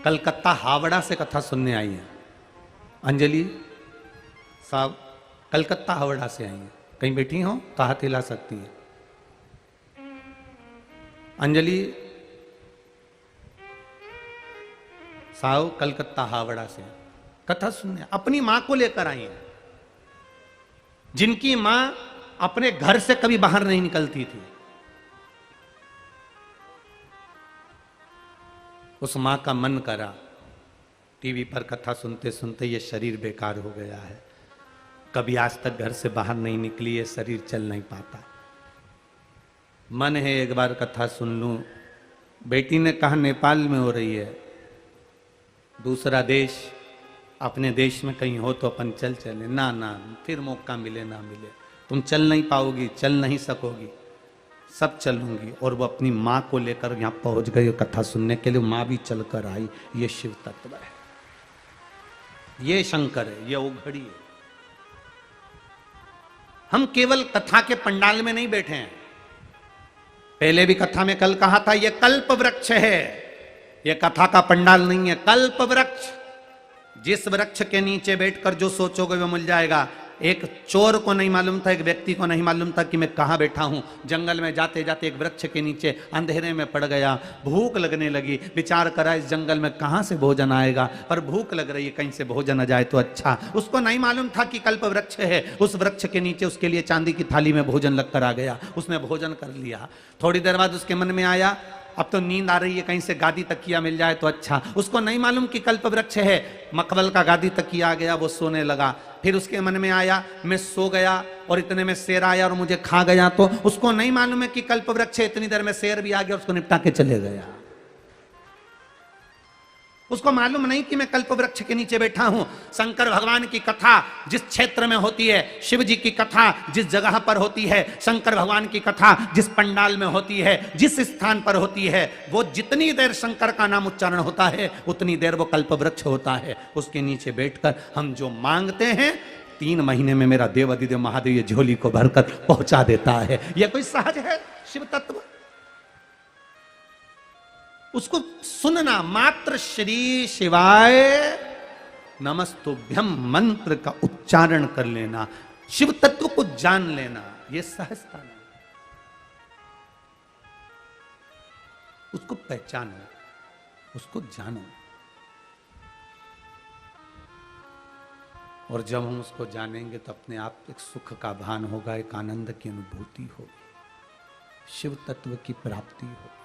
कलकत्ता हावड़ा से कथा सुनने आई है। अंजलि साव कलकत्ता हावड़ा से आई है। कहीं बैठी हो तो हाथ हिला सकती है। अंजलि साव कलकत्ता हावड़ा से कथा सुनने अपनी मां को लेकर आई है, जिनकी मां अपने घर से कभी बाहर नहीं निकलती थी। उस मां का मन करा, टीवी पर कथा सुनते सुनते ये शरीर बेकार हो गया है, कभी आज तक घर से बाहर नहीं निकली, ये शरीर चल नहीं पाता, मन है एक बार कथा सुन लूं। बेटी ने कहा नेपाल में हो रही है, दूसरा देश, अपने देश में कहीं हो तो अपन चल चले। ना ना, फिर मौका मिले ना मिले, तुम चल नहीं पाओगी, चल नहीं सकोगी, सब चलूंगी। और वो अपनी माँ को लेकर यहाँ पहुंच गई कथा सुनने के लिए, माँ भी चलकर आई। ये शिव तत्व है, ये शंकर है, ये उघड़ी है। हम केवल कथा के पंडाल में नहीं बैठे हैं। पहले भी कथा में कल कहा था, ये कल्प वृक्ष है, ये कथा का पंडाल नहीं है, कल्प वृक्ष। जिस वृक्ष के नीचे बैठकर जो सोचोगे वो मिल जाएगा। एक चोर को नहीं मालूम था, एक व्यक्ति को नहीं मालूम था कि मैं कहाँ बैठा हूँ। जंगल में जाते जाते एक वृक्ष के नीचे अंधेरे में पड़ गया, भूख लगने लगी, विचार करा इस जंगल में कहाँ से भोजन आएगा, पर भूख लग रही है, कहीं से भोजन आ जाए तो अच्छा। उसको नहीं मालूम था कि कल्प वृक्ष है, उस वृक्ष के नीचे उसके लिए चांदी की थाली में भोजन लगकर आ गया, उसने भोजन कर लिया। थोड़ी देर बाद उसके मन में आया, अब तो नींद आ रही है, कहीं से गादी तकिया मिल जाए तो अच्छा। उसको नहीं मालूम कि कल्प वृक्ष है, मखमल का गादी तकिया आ गया, वो सोने लगा। फिर उसके मन में आया, मैं सो गया और इतने में शेर आया और मुझे खा गया, तो उसको नहीं मालूम है कि कल्प वृक्ष है। इतनी देर में शेर भी आ गया, उसको निपटा के चले गया। उसको मालूम नहीं कि मैं कल्प वृक्ष के नीचे बैठा हूं। शंकर भगवान की कथा जिस क्षेत्र में होती है, शिव जी की कथा जिस जगह पर होती है, शंकर भगवान की कथा जिस पंडाल में होती है, जिस स्थान पर होती है, वो जितनी देर शंकर का नाम उच्चारण होता है उतनी देर वो कल्प वृक्ष होता है। उसके नीचे बैठकर हम जो मांगते हैं, 3 महीने में मेरा देव अधिदेव महादेव ये झोली को भरकर पहुंचा देता है। यह कोई सहज है शिव तत्व? उसको सुनना मात्र, श्री शिवाय नमस्तुभ्यम मंत्र का उच्चारण कर लेना, शिव तत्व को जान लेना, यह सहजता नहीं। उसको पहचानो, उसको जानो, और जब हम उसको जानेंगे तो अपने आप एक सुख का भान होगा, एक आनंद की अनुभूति होगी, शिव तत्व की प्राप्ति होगी।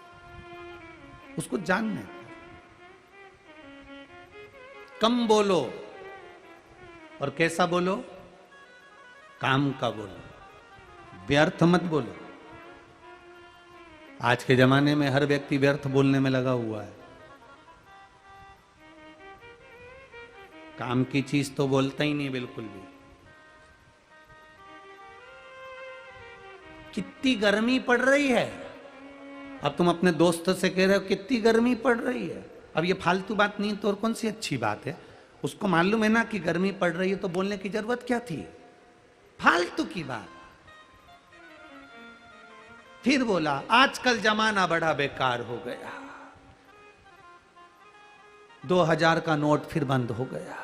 उसको जानने, कम बोलो और कैसा बोलो, काम का बोलो, व्यर्थ मत बोलो। आज के जमाने में हर व्यक्ति व्यर्थ बोलने में लगा हुआ है। काम की चीज तो बोलता ही नहीं बिल्कुल भी। कितनी गर्मी पड़ रही है, अब तुम अपने दोस्त से कह रहे हो कितनी गर्मी पड़ रही है। अब ये फालतू बात नहीं तो और कौन सी अच्छी बात है। उसको मालूम है ना कि गर्मी पड़ रही है, तो बोलने की जरूरत क्या थी, फालतू की बात। फिर बोला आजकल जमाना बड़ा बेकार हो गया, 2000 का नोट फिर बंद हो गया।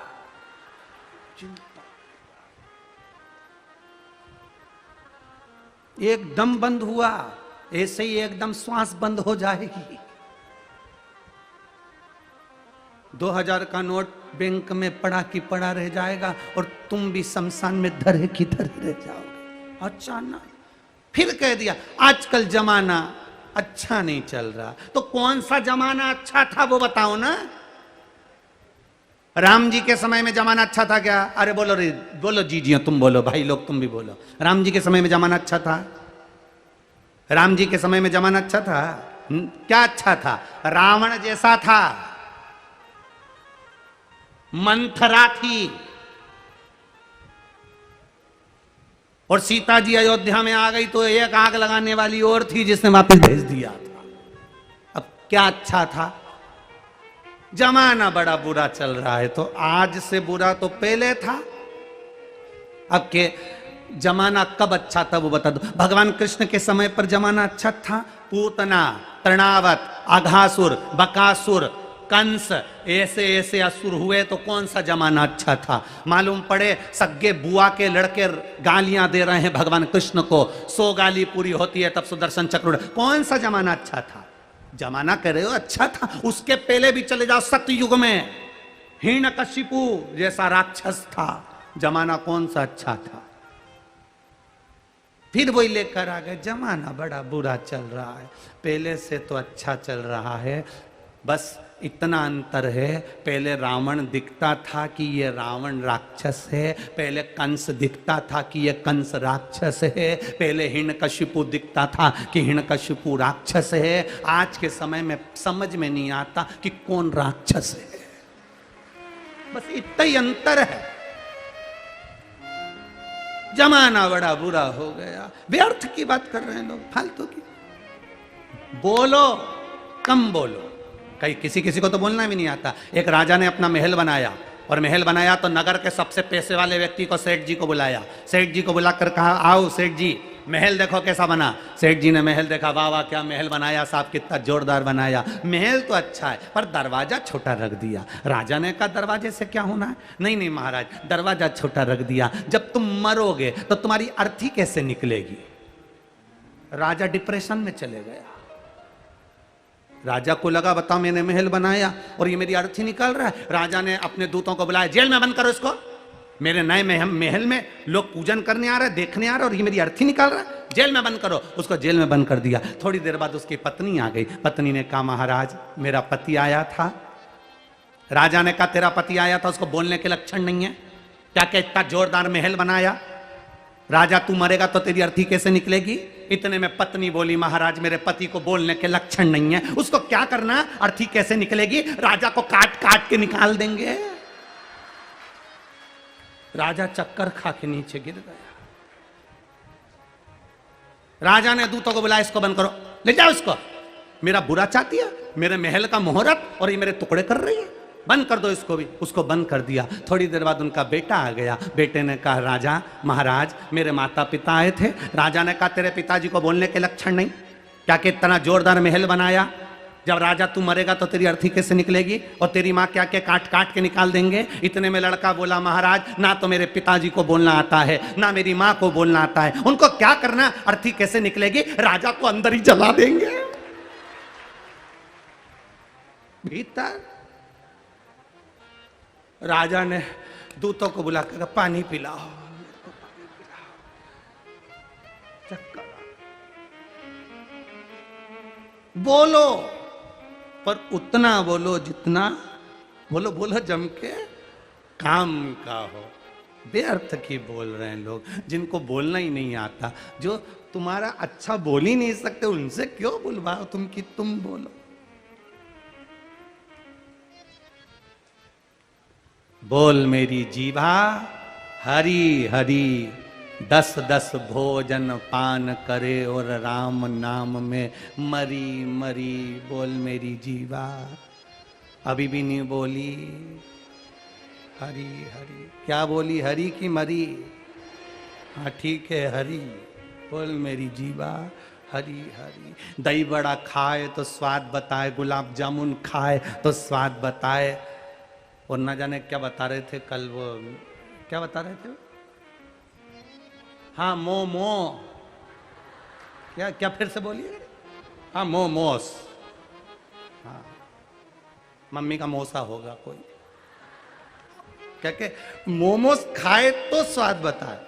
एकदम बंद हुआ, ऐसे ही एकदम श्वास बंद हो जाएगी। 2000 का नोट बैंक में पड़ा की पड़ा रह जाएगा और तुम भी शमशान में धरे की धरे रह जाओगे। अचानक फिर कह दिया आजकल जमाना अच्छा नहीं चल रहा। तो कौन सा जमाना अच्छा था वो बताओ ना। राम जी के समय में जमाना अच्छा था क्या? अरे बोलो रे, बोलो जी जी, तुम बोलो, भाई लोग तुम भी बोलो। राम जी के समय में जमाना अच्छा था? राम जी के समय में जमाना अच्छा था? क्या अच्छा था? रावण जैसा था, मंथरा थी, और सीता जी अयोध्या में आ गई तो एक आग लगाने वाली और थी जिसने वापस भेज दिया था। अब क्या अच्छा था? जमाना बड़ा बुरा चल रहा है, तो आज से बुरा तो पहले था। अब के जमाना कब अच्छा था वो बता दो। भगवान कृष्ण के समय पर जमाना अच्छा था? पूतना, तृणावत, अघासुर, बकासुर, कंस, ऐसे ऐसे असुर हुए तो कौन सा जमाना अच्छा था? मालूम पड़े सग्गे बुआ के लड़के गालियां दे रहे हैं भगवान कृष्ण को, 100 गाली पूरी होती है तब सुदर्शन चक्र। कौन सा जमाना अच्छा था? जमाना कह रहे हो अच्छा था, उसके पहले भी चले जाओ सतयुग में, हिरण्यकशिपु जैसा राक्षस था, जमाना कौन सा अच्छा था? फिर वही लेकर आ गए जमाना बड़ा बुरा चल रहा है, पहले से तो अच्छा चल रहा है। बस इतना अंतर है, पहले रावण दिखता था कि ये रावण राक्षस है, पहले कंस दिखता था कि ये कंस राक्षस है, पहले हिरण्यकशिपु दिखता था कि हिरण्यकशिपु राक्षस है। आज के समय में समझ में नहीं आता कि कौन राक्षस है, बस इतना ही अंतर है। जमाना बड़ा बुरा हो गया, व्यर्थ की बात कर रहे हैं लोग, फालतू की। बोलो कम बोलो, कहीं किसी किसी को तो बोलना भी नहीं आता। एक राजा ने अपना महल बनाया, और महल बनाया तो नगर के सबसे पैसे वाले व्यक्ति को, सेठ जी को बुलाया। सेठ जी को बुलाकर कहा आओ सेठ जी, महल देखो कैसा बना। सेठ जी ने महल देखा, वाह वाह क्या महल बनाया साहब, कितना जोरदार बनाया। महल तो अच्छा है पर दरवाजा छोटा रख दिया। राजा ने कहा दरवाजे से क्या होना है? नहीं नहीं महाराज, दरवाजा छोटा रख दिया, जब तुम मरोगे तो तुम्हारी अर्थी कैसे निकलेगी। राजा डिप्रेशन में चले गया। राजा को लगा बताओ मैंने महल बनाया और ये मेरी अर्थी निकल रहा है। राजा ने अपने दूतों को बुलाया, जेल में बंद करो इसको, मेरे नए महल में लोग पूजन करने आ रहे, देखने आ रहे और ये मेरी अर्थी निकाल रहा है, जेल में बंद करो। उसको जेल में बंद कर दिया। थोड़ी देर बाद उसकी पत्नी आ गई। पत्नी ने कहा महाराज मेरा पति आया था। राजा ने कहा तेरा पति आया था, उसको बोलने के लक्षण नहीं है क्या? क्या इतना जोरदार महल बनाया? राजा तू मरेगा तो तेरी अर्थी कैसे निकलेगी? इतने में पत्नी बोली महाराज मेरे पति को बोलने के लक्षण नहीं है, उसको क्या करना, अर्थी कैसे निकलेगी? राजा को काट काट के निकाल देंगे। राजा चक्कर खा के नीचे गिर गया। राजा ने दूतों को बुलाया, इसको बंद करो, ले जाओ इसको, मेरा बुरा चाहती है, मेरे महल का मुहूर्त और ये मेरे टुकड़े कर रही है, बंद कर दो इसको भी। उसको बंद कर दिया। थोड़ी देर बाद उनका बेटा आ गया। बेटे ने कहा राजा महाराज मेरे माता पिता आए थे। राजा ने कहा तेरे पिताजी को बोलने के लक्षण नहीं क्या कि इतना जोरदार महल बनाया, जब राजा तू मरेगा तो तेरी अर्थी कैसे निकलेगी, और तेरी माँ क्या क्या काट काट के निकाल देंगे। इतने में लड़का बोला महाराज ना तो मेरे पिताजी को बोलना आता है ना मेरी माँ को बोलना आता है, उनको क्या करना, अर्थी कैसे निकलेगी, राजा को अंदर ही जला देंगे। भीतर राजा ने दूतों को बुलाकर पानी पिलाओ, चक्कर। बोलो पर उतना बोलो जितना बोलो, बोलो जम के काम का हो। व्यर्थ की बोल रहे हैं लोग, जिनको बोलना ही नहीं आता, जो तुम्हारा अच्छा बोल ही नहीं सकते, उनसे क्यों बुलवाओ तुम कि तुम बोलो। बोल मेरी जीभा हरी हरी, 10-10 भोजन पान करे और राम नाम में मरी मरी। बोल मेरी जीवा, अभी भी नहीं बोली। हरी हरी। क्या बोली, हरी की मरी? हाँ ठीक है हरी। बोल मेरी जीवा हरी हरी। दही बड़ा खाए तो स्वाद बताए, गुलाब जामुन खाए तो स्वाद बताए, और ना जाने क्या बता रहे थे कल वो, क्या बता रहे थे? हाँ मोमो। क्या क्या फिर से बोलिए? हाँ मोमोस। हाँ मम्मी का मौसा होगा कोई। क्या क्या मोमोस खाए तो स्वाद बताए,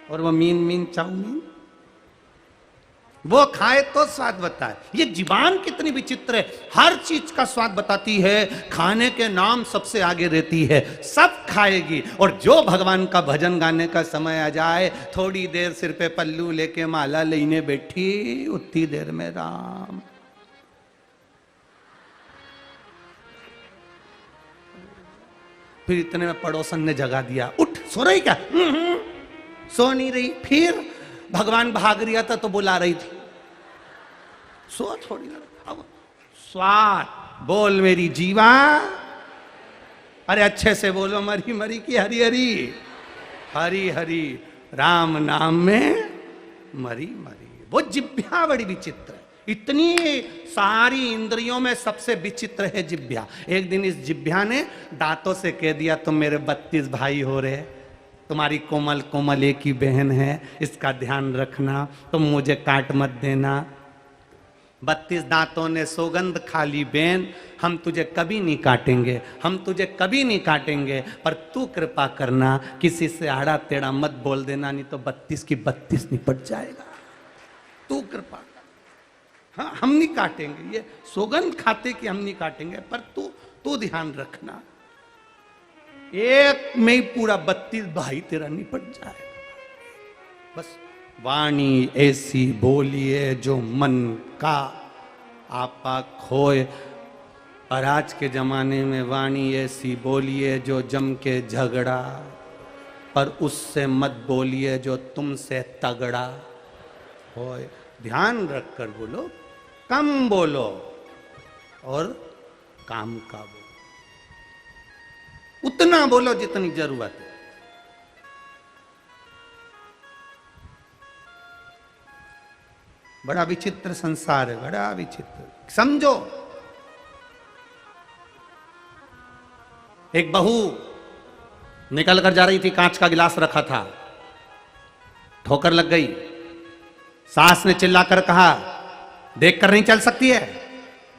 और वो मीन मीन चाउमीन वो खाए तो स्वाद बताए। ये जीवान कितनी विचित्र है, हर चीज का स्वाद बताती है, खाने के नाम सबसे आगे रहती है, सब खाएगी। और जो भगवान का भजन गाने का समय आ जाए, थोड़ी देर सिर पे पल्लू लेके माला लेने बैठी, उतनी देर में राम। फिर इतने में पड़ोसन ने जगा दिया, उठ सो रही क्या? सो नहीं रही। फिर भगवान भाग रिया था तो बुला रही थी, सो थोड़ी ना। अब स्वाद बोल मेरी जीवा, अरे अच्छे से बोलो, मरी मरी की हरी हरी, हरी हरी राम नाम में मरी मरी। वो जिभ्या बड़ी विचित्र है, इतनी सारी इंद्रियों में सबसे विचित्र है जिभ्या। एक दिन इस जिभ्या ने दांतों से कह दिया, तुम मेरे 32 भाई हो रहे, तुम्हारी कोमल कोमल एक ही बहन है, इसका ध्यान रखना, तुम मुझे काट मत देना। 32 दांतों ने सौगंध खा ली, बेन हम तुझे कभी नहीं काटेंगे, हम तुझे कभी नहीं काटेंगे, पर तू कृपा करना किसी से आड़ा टेढ़ा मत बोल देना, नहीं तो 32 की 32 निपट जाएगा। तू कृपा कर, हाँ हम नहीं काटेंगे, ये सौगंध खाते कि हम नहीं काटेंगे, पर तू ध्यान रखना, एक में ही पूरा 32 भाई तेरा निपट जाएगा। बस वाणी ऐसी बोलिए जो मन का आपा खोए, और आज के जमाने में वाणी ऐसी बोलिए जो जम के झगड़ा, पर उससे मत बोलिए जो तुमसे तगड़ा होए। ध्यान रखकर बोलो, कम बोलो और काम का बोलो, उतना बोलो जितनी जरूरत है। बड़ा विचित्र संसार है, बड़ा विचित्र। समझो, एक बहू निकल कर जा रही थी, कांच का गिलास रखा था, ठोकर लग गई। सास ने चिल्लाकर कहा, देखकर नहीं चल सकती है,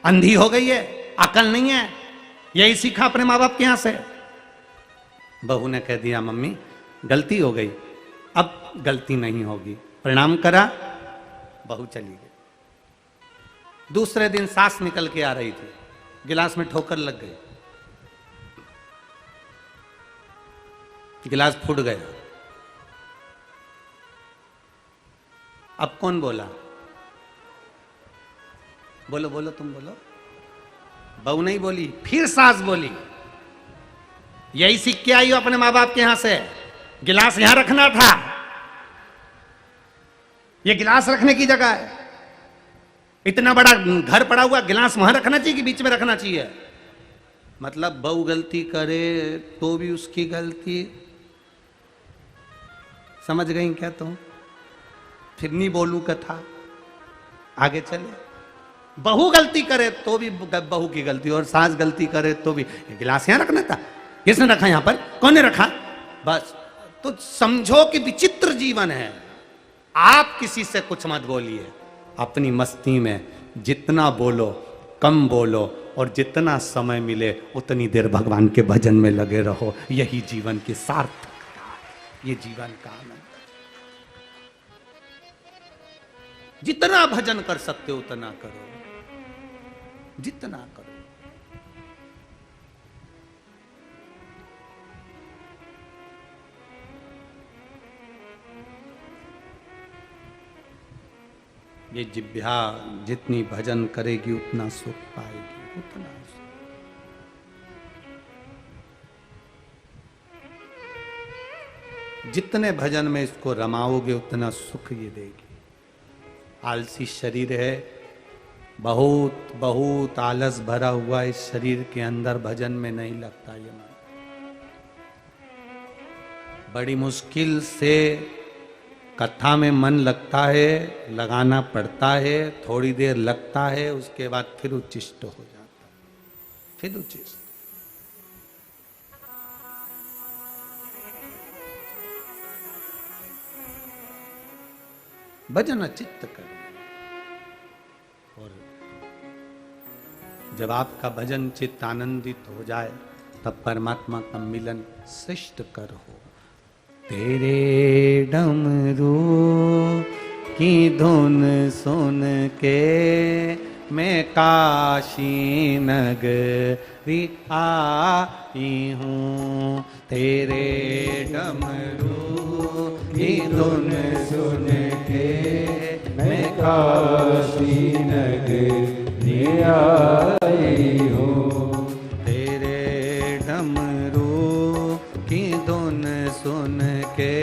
अंधी हो गई है, अकल नहीं है, यही सीखा अपने माँ बाप के यहां से। बहू ने कह दिया, मम्मी गलती हो गई, अब गलती नहीं होगी, प्रणाम करा, बहू चली गई। दूसरे दिन सास निकल के आ रही थी, गिलास में ठोकर लग गई, गिलास फूट गया। अब कौन बोला? बोलो बोलो, तुम बोलो। बहू नहीं बोली, फिर सास बोली, यही सीख के आई हो अपने माँ बाप के यहां से, गिलास यहां रखना था, ये गिलास रखने की जगह है, इतना बड़ा घर पड़ा हुआ, गिलास वहां रखना चाहिए कि बीच में रखना चाहिए? मतलब बहू गलती करे तो भी उसकी गलती। समझ गई क्या तुम? फिर नहीं बोलू कथा, आगे चले। बहू गलती करे तो भी बहू की गलती, और सास गलती करे तो भी। गिलास यहां रखना था, किसने रखा यहां पर? कौन ने रखा? बस। तो समझो कि विचित्र जीवन है। आप किसी से कुछ मत बोलिए, अपनी मस्ती में जितना बोलो कम बोलो, और जितना समय मिले उतनी देर भगवान के भजन में लगे रहो, यही जीवन की सार्थकता है, ये जीवन का आनंद। जितना भजन कर सकते हो उतना करो, जितना करो। ये जिह्वा जितनी भजन करेगी उतना सुख पाएगी, उतना सुख। जितने भजन में इसको रमाओगे उतना सुख ये देगी। आलसी शरीर है, बहुत बहुत आलस भरा हुआ इस शरीर के अंदर, भजन में नहीं लगता ये मन। बड़ी मुश्किल से कथा में मन लगता है, लगाना पड़ता है, थोड़ी देर लगता है, उसके बाद फिर उच्चिष्ट हो जाता है, फिर उच्चिष्ट। भजन चित्त कर, और जब आपका भजन चित्त आनंदित हो जाए तब परमात्मा का मिलन श्रेष्ठ कर हो। तेरे डमरू की धुन सुन के मैं काशी नगरी आई हूँ। तेरे डमरू की धुन सुन के मैं काशी नगरी आई हूँ। तेरे डमरू की धुन सुन के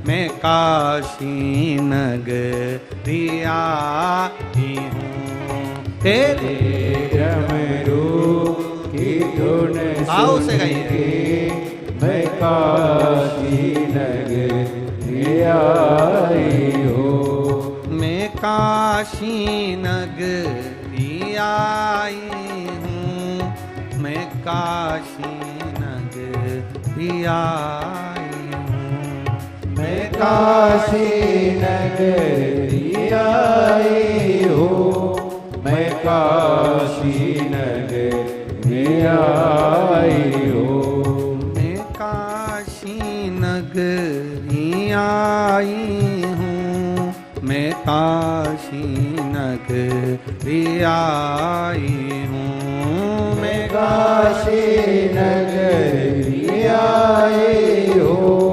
मैं काशी नगरी आई हूँ। तेरे डमरू की धुन आओ सुन से गाइए। के मैं काशी नगरी आई हूँ। मैं काशी नगरी आई हूँ। मैं काशी नगरी आई हूँ। मैं काशी नगरी आई हूँ। मैं काशी नगरी आई हूँ। मैं काशी नगरी आई हूँ। मैं काशी नगरी आई हूँ। मैं काशी नगरी आई हूँ।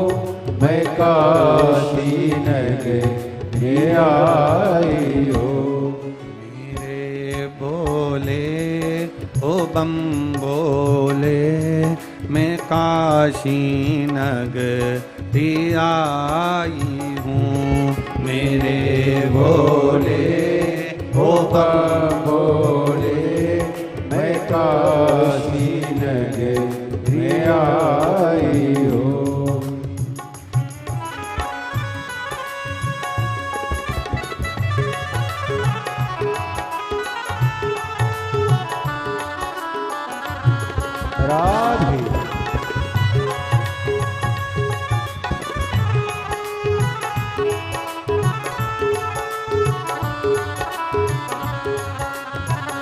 मैं काशी नगरी आई हूँ। मेरे बोले ओ बम बोले मैं काशी नगरी आई हूँ। मेरे बोले ओ बम बोले मैं काशी नगरी आई हूँ। राधे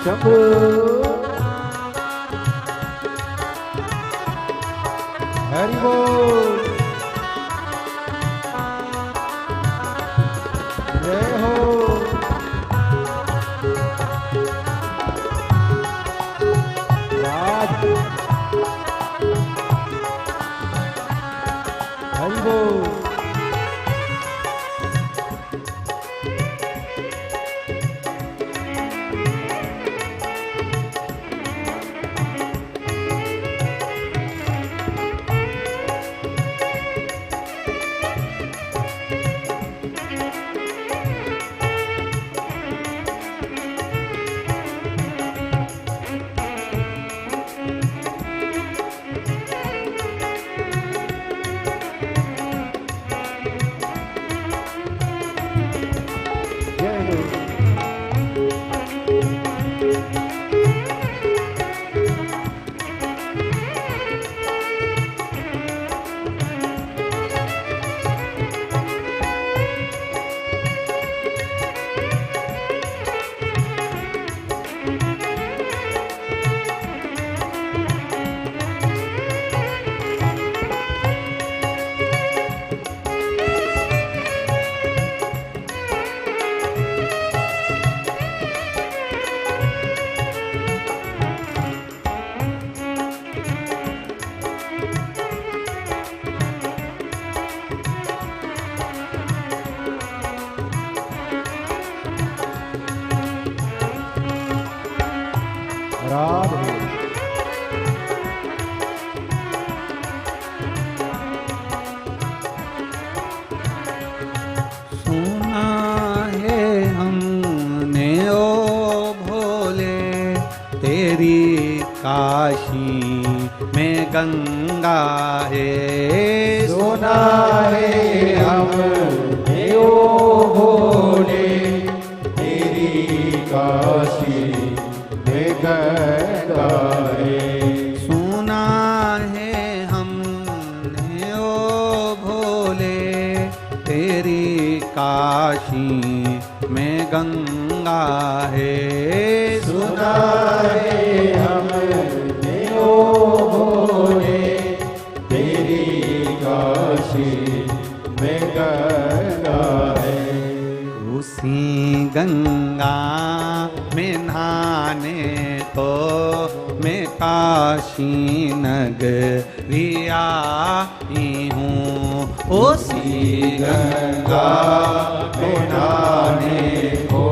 शंभू हरि बोल। जय हो राज हरि बोल। जय हो राधे सुना है हमने ओ भोले तेरी काशी में गंगा है। सुना सुना है हमने ओ भोले तेरी काशी में गंगा है। सुना है हमने ओ भोले तेरी काशी में गंगा है। सुना है हमने ओ भोले तेरी काशी में गंगा है। उसी गंगा में नहाने को मैं काशी नगरी आई हूँ। उसी गंगा में नहाने को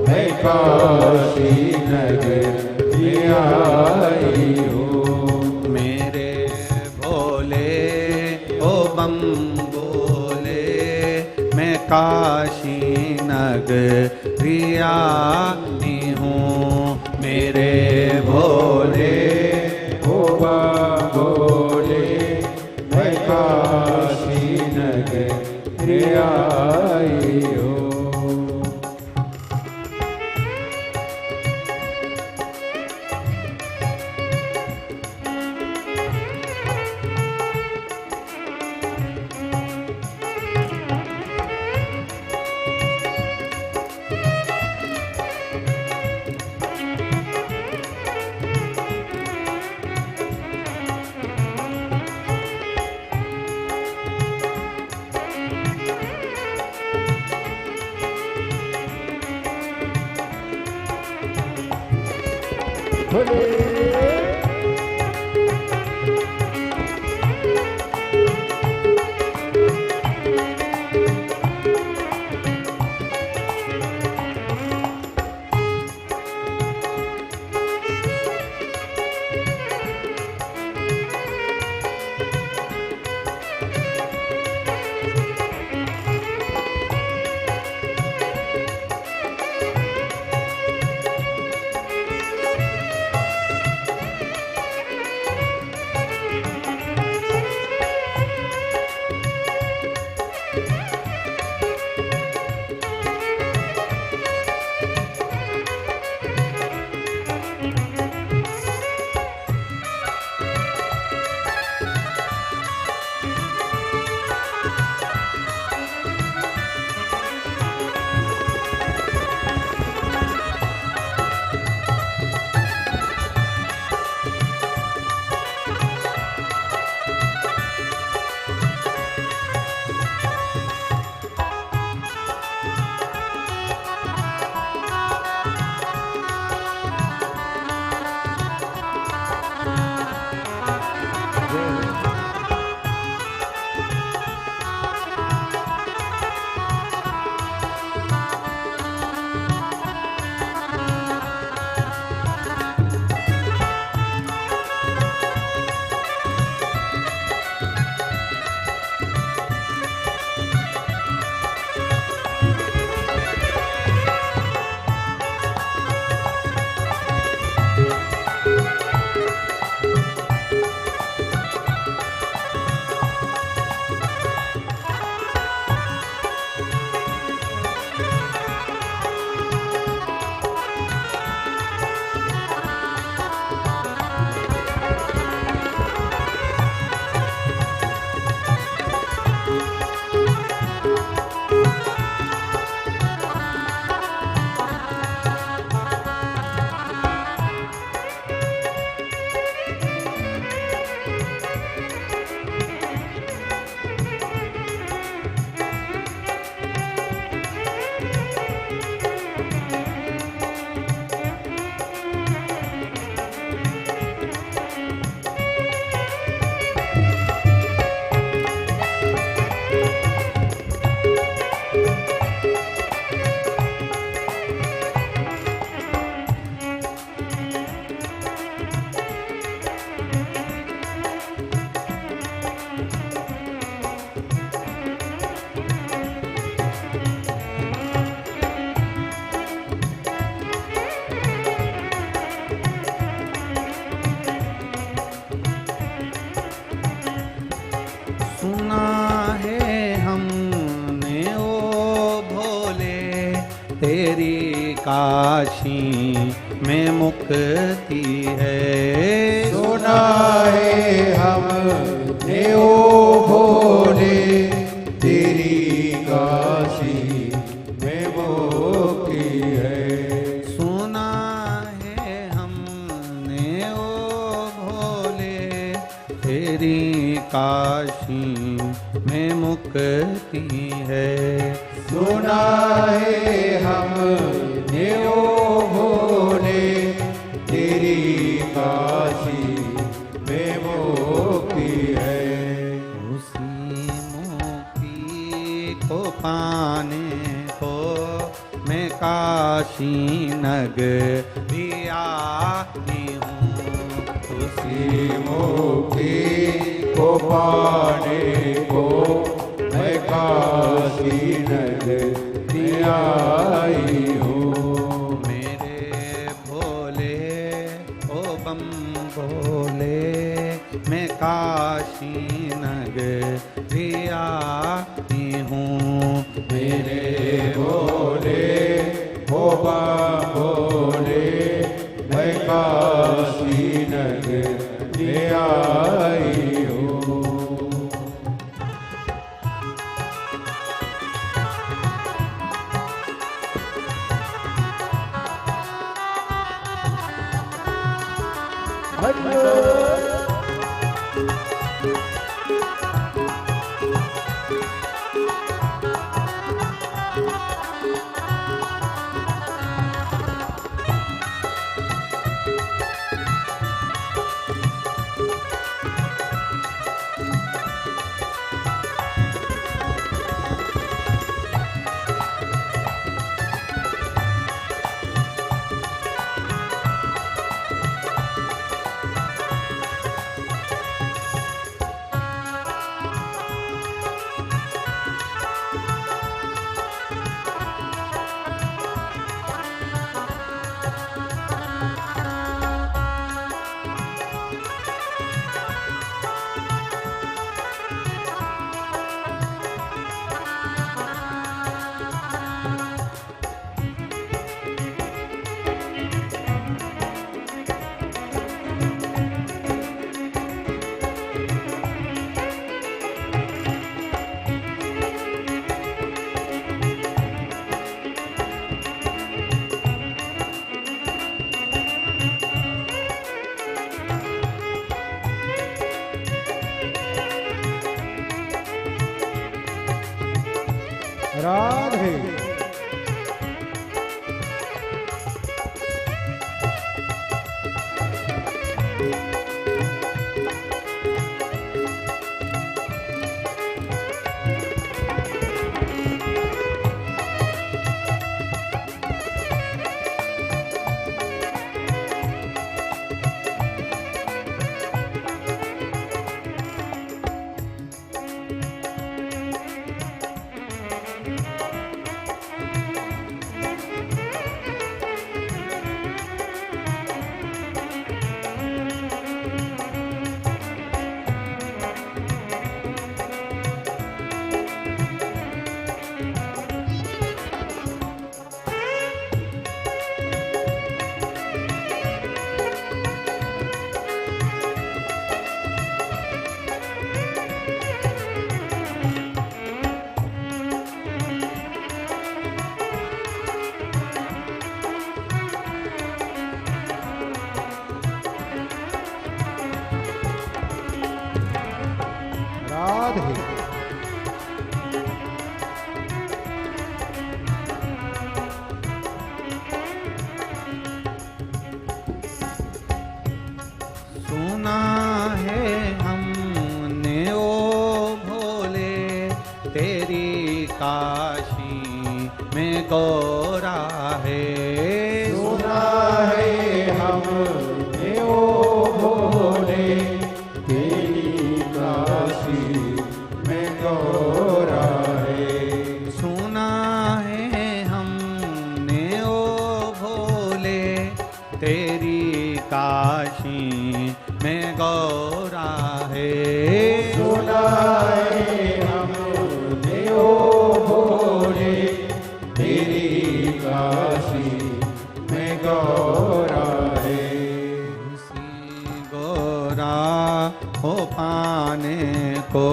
मैं काशी नगरी आई हूँ। मेरे भोले ओ बम बोले मैं काशी नगरी आई हूँ। मेरे भोले ओ बोले मैं काशी नगरी आई हूँ। सुना तेरी काशी में मुक्ति है। सुना है हमने ओ भोले तेरी काशी में मुक्ति है। सुना है हमने ओ भोले तेरी काशी में मुक्ति है। सुना है हमने ओ भोले तेरी काशी में मुक्ति है। उसी मुक्ति को पाने को मैं काशी नगरी आई हूँ। उसी मुक्ति को पाने को मैं काशी नगरी आई हूँ। मेरे भोले ओ बम भोले मैं काशी नगरी आई हूँ। मेरे भोले ओ बम भोले मैं काशी नगरी आई हूँ। राधे राधे सुना है हमने ओ भोले तेरी काशी में गौरा है। सुना है हमने ओ भोले तेरी काशी में गौरा है। सुना है हमने ओ भोले तेरी काशी में गौरा है। सुना है हमने ओ भोले तेरी काशी को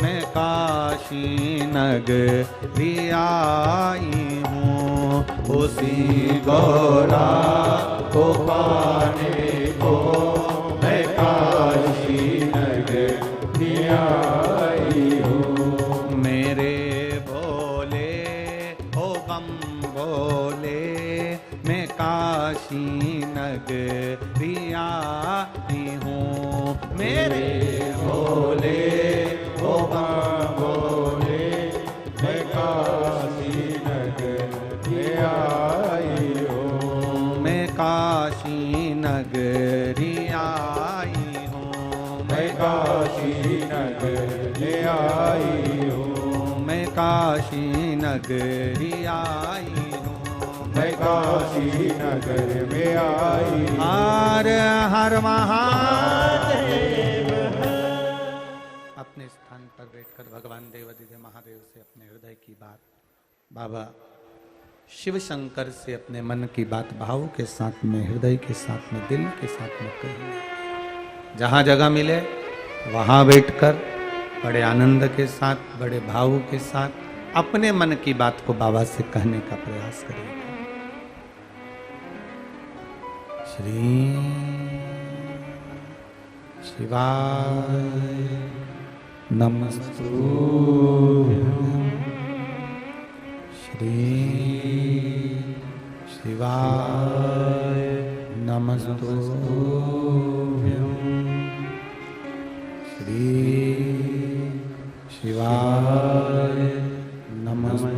मैं काशी नगरी आई हूँ। उसी गौरा को पाने को मैं काशी नगरी आई हूँ। मेरे भोले ओ बम भोले मैं काशी नगरी आई हूँ। मेरे भोले ओ बम भोले मैं काशी नगरी आई हूँ। मैं काशी नगरी आई हूँ। मैं काशी नगरी आई हूँ। मैं काशी नगरी आई हूँ। मैं काशी नगर में आई। हर हर महादेव। अपने स्थान पर बैठकर भगवान देवाधिदेव महादेव से अपने हृदय की बात, बाबा शिव शंकर से अपने मन की बात भाव के साथ में, हृदय के साथ में, दिल के साथ में कहिए। जहां जगह मिले वहां बैठकर बड़े आनंद के साथ, बड़े भाव के साथ अपने मन की बात को बाबा से कहने का प्रयास करिए। श्री शिवाय नमस्तुभ्यं। श्री शिवाय नमस्तुभ्यं। श्री शिवाय नमस्तुभ्यं।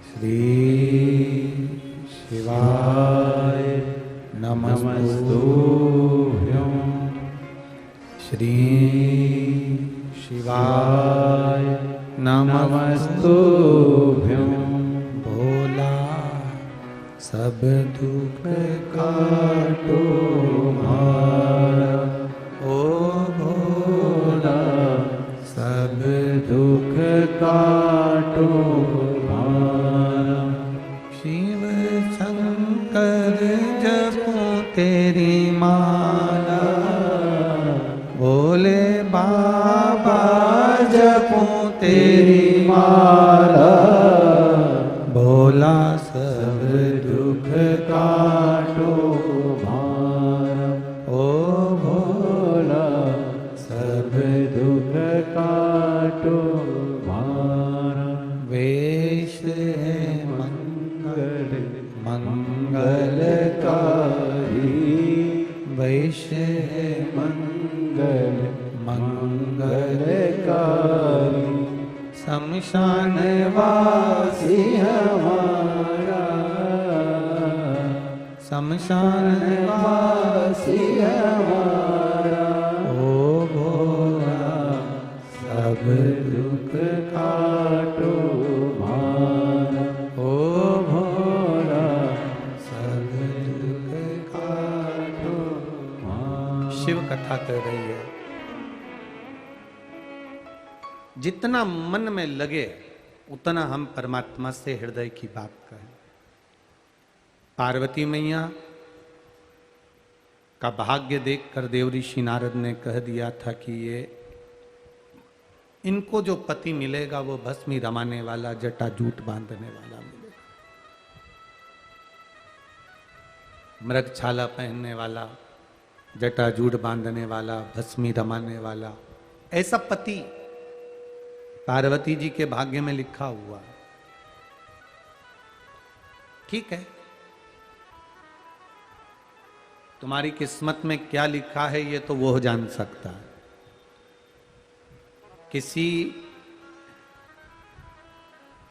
श्री शिवाय नमस्तुभ्यं। श्री शिवाय नमस्तुभ्यं। भोला सब दुख काटो मारा, ओ भोला सब दुख काटो मारा। शिव शंकर जपो तेरी माला, भोले बाबा जपो तेरी माला। भोला सब दुख काटो मारा, ओ भोला सब दुख काटो मारा। वेश है मंगल मंगलकारी, वेश है मंगल मंगलकारी। शमशान वासी हमारा, शमशान वासी हमारा। ओ भोला सब दुख काटो मारा, ओ भोला सब दुख काटो मारा। शिव कथा कर रही है। जितना मन में लगे उतना हम परमात्मा से हृदय की बात कहें। पार्वती मैया का भाग्य देखकर देव ऋषि नारद ने कह दिया था कि ये इनको जो पति मिलेगा वो भस्मी रमाने वाला, जटा जूट बांधने वाला मिलेगा, मृगछाला पहनने वाला, जटा जूट बांधने वाला, भस्मी रमाने वाला, ऐसा पति पार्वती जी के भाग्य में लिखा हुआ। ठीक है, तुम्हारी किस्मत में क्या लिखा है ये तो वो जान सकता है। किसी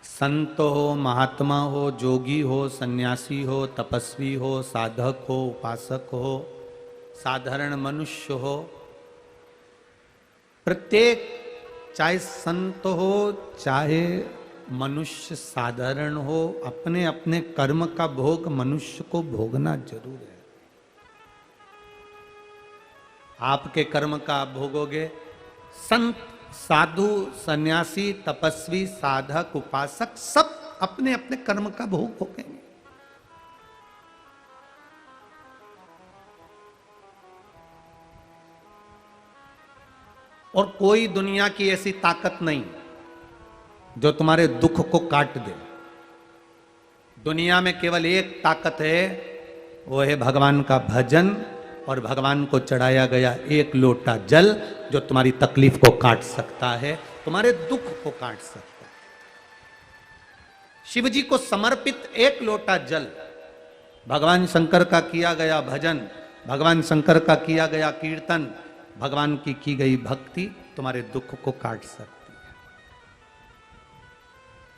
संत हो, महात्मा हो, जोगी हो, सन्यासी हो, तपस्वी हो, साधक हो, उपासक हो, साधारण मनुष्य हो, प्रत्येक, चाहे संत हो चाहे मनुष्य साधारण हो, अपने अपने कर्म का भोग मनुष्य को भोगना जरूर है। आपके कर्म का आप भोगोगे, संत, साधु, सन्यासी, तपस्वी, साधक, उपासक सब अपने अपने कर्म का भोग भोगेंगे। और कोई दुनिया की ऐसी ताकत नहीं जो तुम्हारे दुख को काट दे। दुनिया में केवल एक ताकत है, वो है भगवान का भजन और भगवान को चढ़ाया गया एक लोटा जल, जो तुम्हारी तकलीफ को काट सकता है, तुम्हारे दुख को काट सकता है। शिव जी को समर्पित एक लोटा जल, भगवान शंकर का किया गया भजन, भगवान शंकर का किया गया कीर्तन, भगवान की गई भक्ति तुम्हारे दुख को काट सकती है।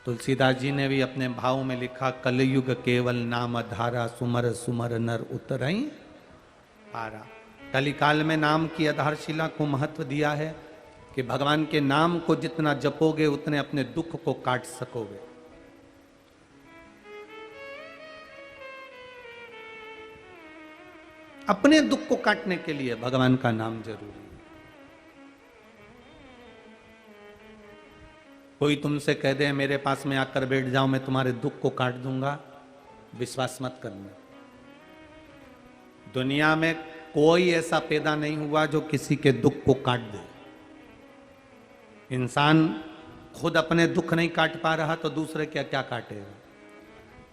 तुलसीदास जी ने भी अपने भाव में लिखा, कलयुग केवल नाम धारा, सुमर सुमर नर उतरई पारा। कलिकाल में नाम की आधारशिला को महत्व दिया है कि भगवान के नाम को जितना जपोगे उतने अपने दुख को काट सकोगे। अपने दुख को काटने के लिए भगवान का नाम जरूरी है। कोई तुमसे कह दे मेरे पास में आकर बैठ जाओ, मैं तुम्हारे दुख को काट दूंगा, विश्वास मत करना। दुनिया में कोई ऐसा पैदा नहीं हुआ जो किसी के दुख को काट दे। इंसान खुद अपने दुख नहीं काट पा रहा तो दूसरे क्या क्या काटेगा।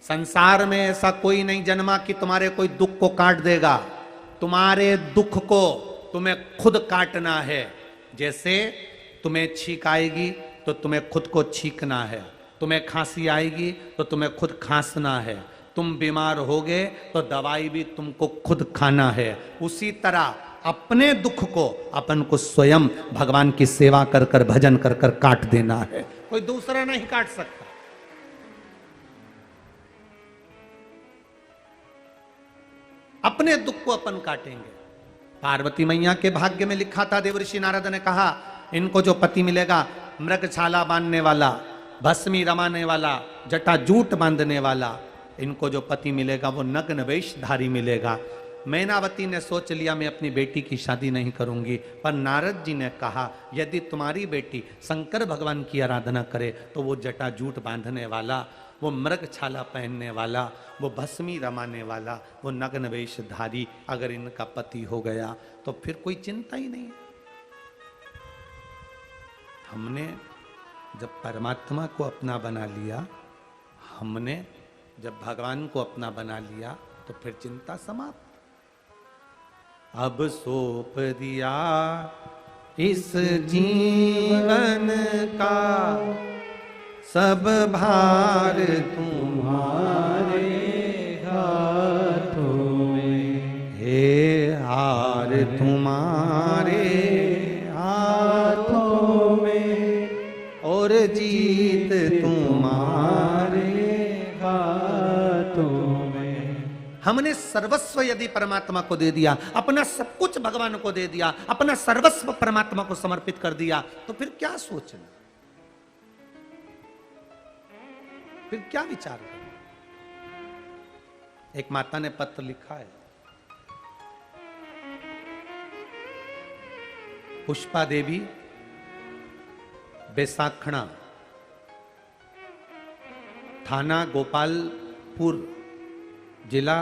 संसार में ऐसा कोई नहीं जन्मा कि तुम्हारे कोई दुख को काट देगा। तुम्हारे दुख को तुम्हें खुद काटना है। जैसे तुम्हें छींक आएगी तो तुम्हें खुद को छींकना है, तुम्हें खांसी आएगी तो तुम्हें खुद खांसना है, तुम बीमार होगे तो दवाई भी तुमको खुद खाना है। उसी तरह अपने दुख को अपन को स्वयं भगवान की सेवा कर कर भजन कर कर काट देना है, कोई दूसरा नहीं काट सकता। अपने दुख को अपन काटेंगे। पार्वती मैया के भाग्य में लिखा था, देवर्षि नारद ने कहा इनको जो पति मिलेगा मृग छाला बांधने वाला, भस्मी रमाने वाला, जटा जूट बांधने वाला, इनको जो पति मिलेगा वो नग्न वेशधारी मिलेगा। मैनावती ने सोच लिया मैं अपनी बेटी की शादी नहीं करूंगी, पर नारद जी ने कहा यदि तुम्हारी बेटी शंकर भगवान की आराधना करे तो वो जटा जूट बांधने वाला, वो मृग छाला पहनने वाला, वो भस्मी रमाने वाला, वो नग्न वेशधारी अगर इनका पति हो गया तो फिर कोई चिंता ही नहीं है। हमने जब परमात्मा को अपना बना लिया, हमने जब भगवान को अपना बना लिया तो फिर चिंता समाप्त। अब सौंप दिया इस जीवन का सब भार तुम्हारे हाथों में, हे हार तुम्हारे हाथों में और जीत तुम्हारे हाथों में। हमने सर्वस्व यदि परमात्मा को दे दिया, अपना सब कुछ भगवान को दे दिया, अपना सर्वस्व परमात्मा को समर्पित कर दिया, तो फिर क्या सोचना, फिर क्या विचार करना। एक माता ने पत्र लिखा है, पुष्पा देवी, बैसाखड़ा, थाना गोपालपुर, जिला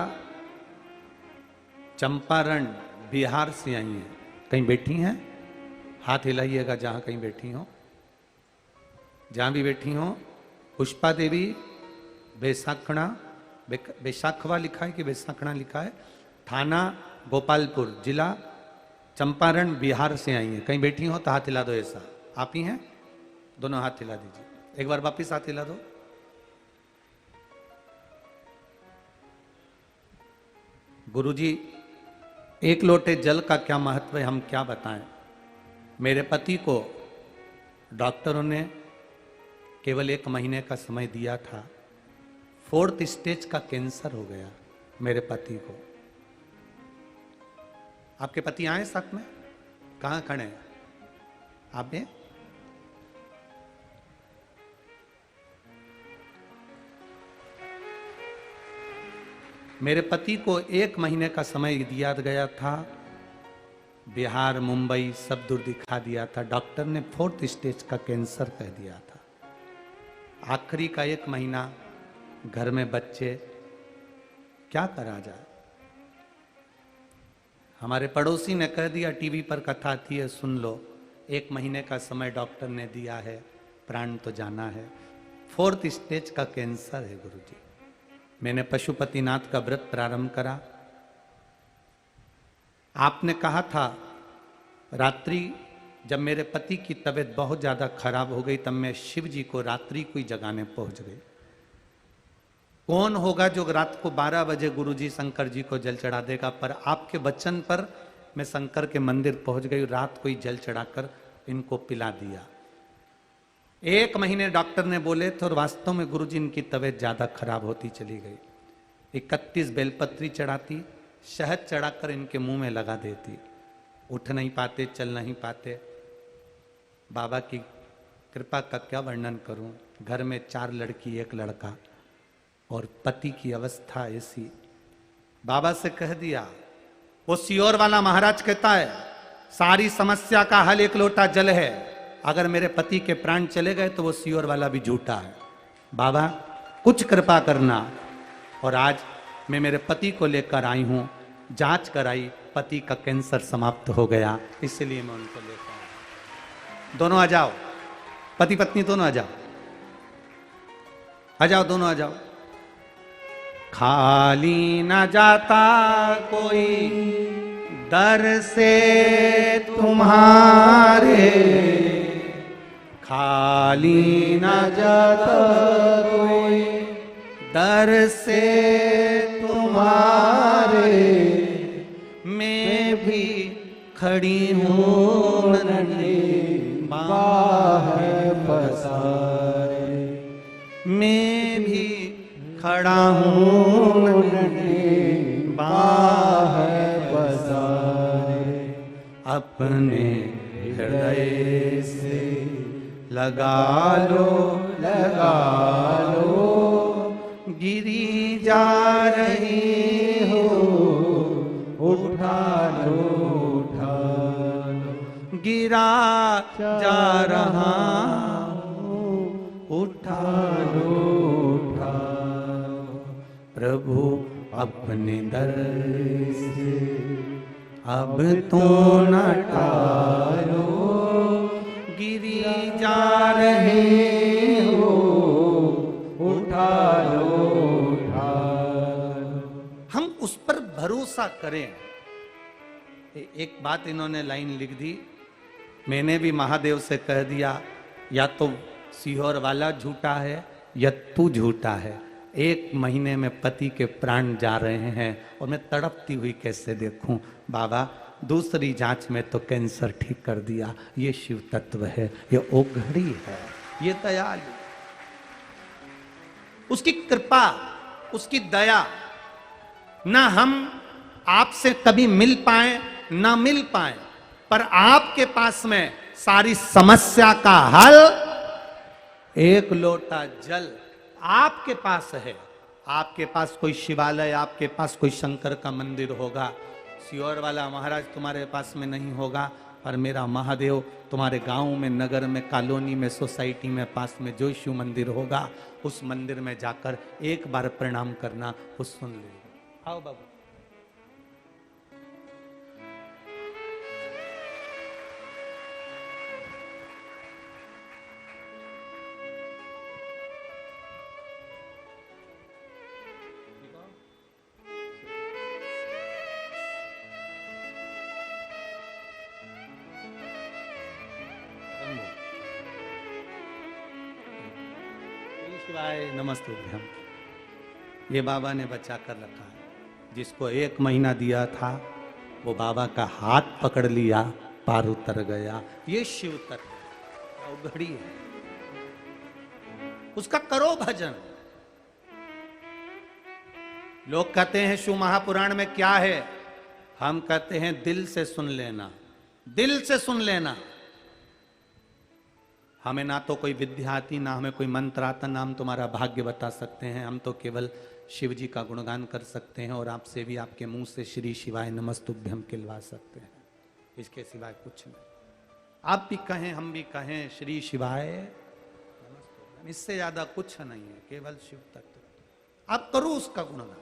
चंपारण, बिहार से आई हैं। कहीं बैठी हैं? हाथ हिलाइएगा जहां कहीं बैठी हो, जहां भी बैठी हो। पुष्पा देवी, बैसाखड़ा, बैसाखवा लिखा है कि बैसाखड़ा लिखा है, थाना गोपालपुर, जिला चंपारण, बिहार से आई हैं। कहीं बैठी हो तो हाथ हिला दो। ऐसा आप ही हैं? दोनों हाथ हिला दीजिए। एक बार वापिस हाथ हिला दो। गुरुजी, एक लोटे जल का क्या महत्व है, हम क्या बताएं। मेरे पति को डॉक्टरों ने केवल 1 महीने का समय दिया था। 4th स्टेज का कैंसर हो गया मेरे पति को। आपके पति आए साथ में? कहां खड़े हैं आप में? मेरे पति को 1 महीने का समय दिया गया था। बिहार, मुंबई सब दूर दिखा दिया था। डॉक्टर ने 4th स्टेज का कैंसर कह दिया था। आखिरी का 1 महीना, घर में बच्चे, क्या करा जाए। हमारे पड़ोसी ने कह दिया टीवी पर कथा आती है सुन लो। 1 महीने का समय डॉक्टर ने दिया है, प्राण तो जाना है। 4th स्टेज का कैंसर है गुरुजी। मैंने पशुपतिनाथ का व्रत प्रारंभ करा। आपने कहा था रात्रि जब मेरे पति की तबीयत बहुत ज्यादा खराब हो गई तब मैं शिव जी को रात्रि को ही जगाने पहुंच गई। कौन होगा जो रात को 12 बजे गुरुजी शंकर जी को जल चढ़ा देगा, पर आपके वचन पर मैं शंकर के मंदिर पहुंच गई, रात को ही जल चढ़ाकर इनको पिला दिया। 1 महीने डॉक्टर ने बोले थे और वास्तव में गुरुजी इनकी तबीयत ज्यादा खराब होती चली गई। 31 बेलपत्री चढ़ाती, शहद चढ़ाकर इनके मुंह में लगा देती। उठ नहीं पाते, चल नहीं पाते। बाबा की कृपा का क्या वर्णन करूं। घर में 4 लड़की 1 लड़का और पति की अवस्था ऐसी। बाबा से कह दिया, वो सियोर वाला महाराज कहता है सारी समस्या का हल 1 लोटा जल है। अगर मेरे पति के प्राण चले गए तो वो सियोर वाला भी झूठा है। बाबा कुछ कृपा करना। और आज मैं मेरे पति को लेकर आई हूं, जांच कराई, पति का कैंसर समाप्त हो गया, इसलिए मैं उनको लेकर आया। दोनों आ जाओ, पति पत्नी दोनों आ जाओ, आ जाओ, दोनों आ जाओ। खाली न जाता कोई दर से तुम्हारे, खाली न जाता कोई दर से तुम्हारे, मैं भी खड़ी हूँ नन्ही बाहें पसारे, मैं भी खड़ा हूँ नन्ही बाहें पसारे, अपने हृदय से लगा लो, लगा लो, गिरी जा रही हो, उठा लो, उठा लो, गिरा जा रहा हूँ, उठा लो, उठा लो, प्रभु अपने दर से अब तो न टालो, गिरी जा रहे हो, उठा लो, उठा लो। हम उस पर भरोसा करें। एक बात इन्होंने लाइन लिख दी, मैंने भी महादेव से कह दिया या तो सीहोर वाला झूठा है या तू झूठा है। 1 महीने में पति के प्राण जा रहे हैं और मैं तड़पती हुई कैसे देखूं। बाबा दूसरी जांच में तो कैंसर ठीक कर दिया। ये शिव तत्व है, ये ओघड़ी है, ये दयालु, उसकी कृपा, उसकी दया। ना हम आपसे कभी मिल पाए ना मिल पाए, पर आपके पास में सारी समस्या का हल 1 लोटा जल आपके पास है। आपके पास कोई शिवालय, आपके पास कोई शंकर का मंदिर होगा, सियोर वाला महाराज तुम्हारे पास में नहीं होगा, पर मेरा महादेव तुम्हारे गांव में, नगर में, कॉलोनी में, सोसाइटी में, पास में जो शिव मंदिर होगा उस मंदिर में जाकर एक बार प्रणाम करना, वो सुन लेगा। आओ बाबू। शिवाय नमस्ते। ये बाबा ने बचा कर रखा है। जिसको 1 महीना दिया था वो बाबा का हाथ पकड़ लिया, पार उतर गया। ये शिव तत्व घड़ी है, उसका करो भजन। लोग कहते हैं शिव महापुराण में क्या है, हम कहते हैं दिल से सुन लेना, दिल से सुन लेना। हमें ना तो कोई विद्या आती, ना हमें कोई मंत्र आता, ना हम तुम्हारा भाग्य बता सकते हैं। हम तो केवल शिव जी का गुणगान कर सकते हैं और आपसे भी आपके मुंह से श्री शिवाय नमस्तुभ्यम कहलवा सकते हैं। इसके सिवाय कुछ नहीं। आप भी कहें, हम भी कहें श्री शिवाय नमस्तुभ्यम, इससे ज्यादा कुछ नहीं है, केवल शिव तत्व। आप करो उसका गुणगान।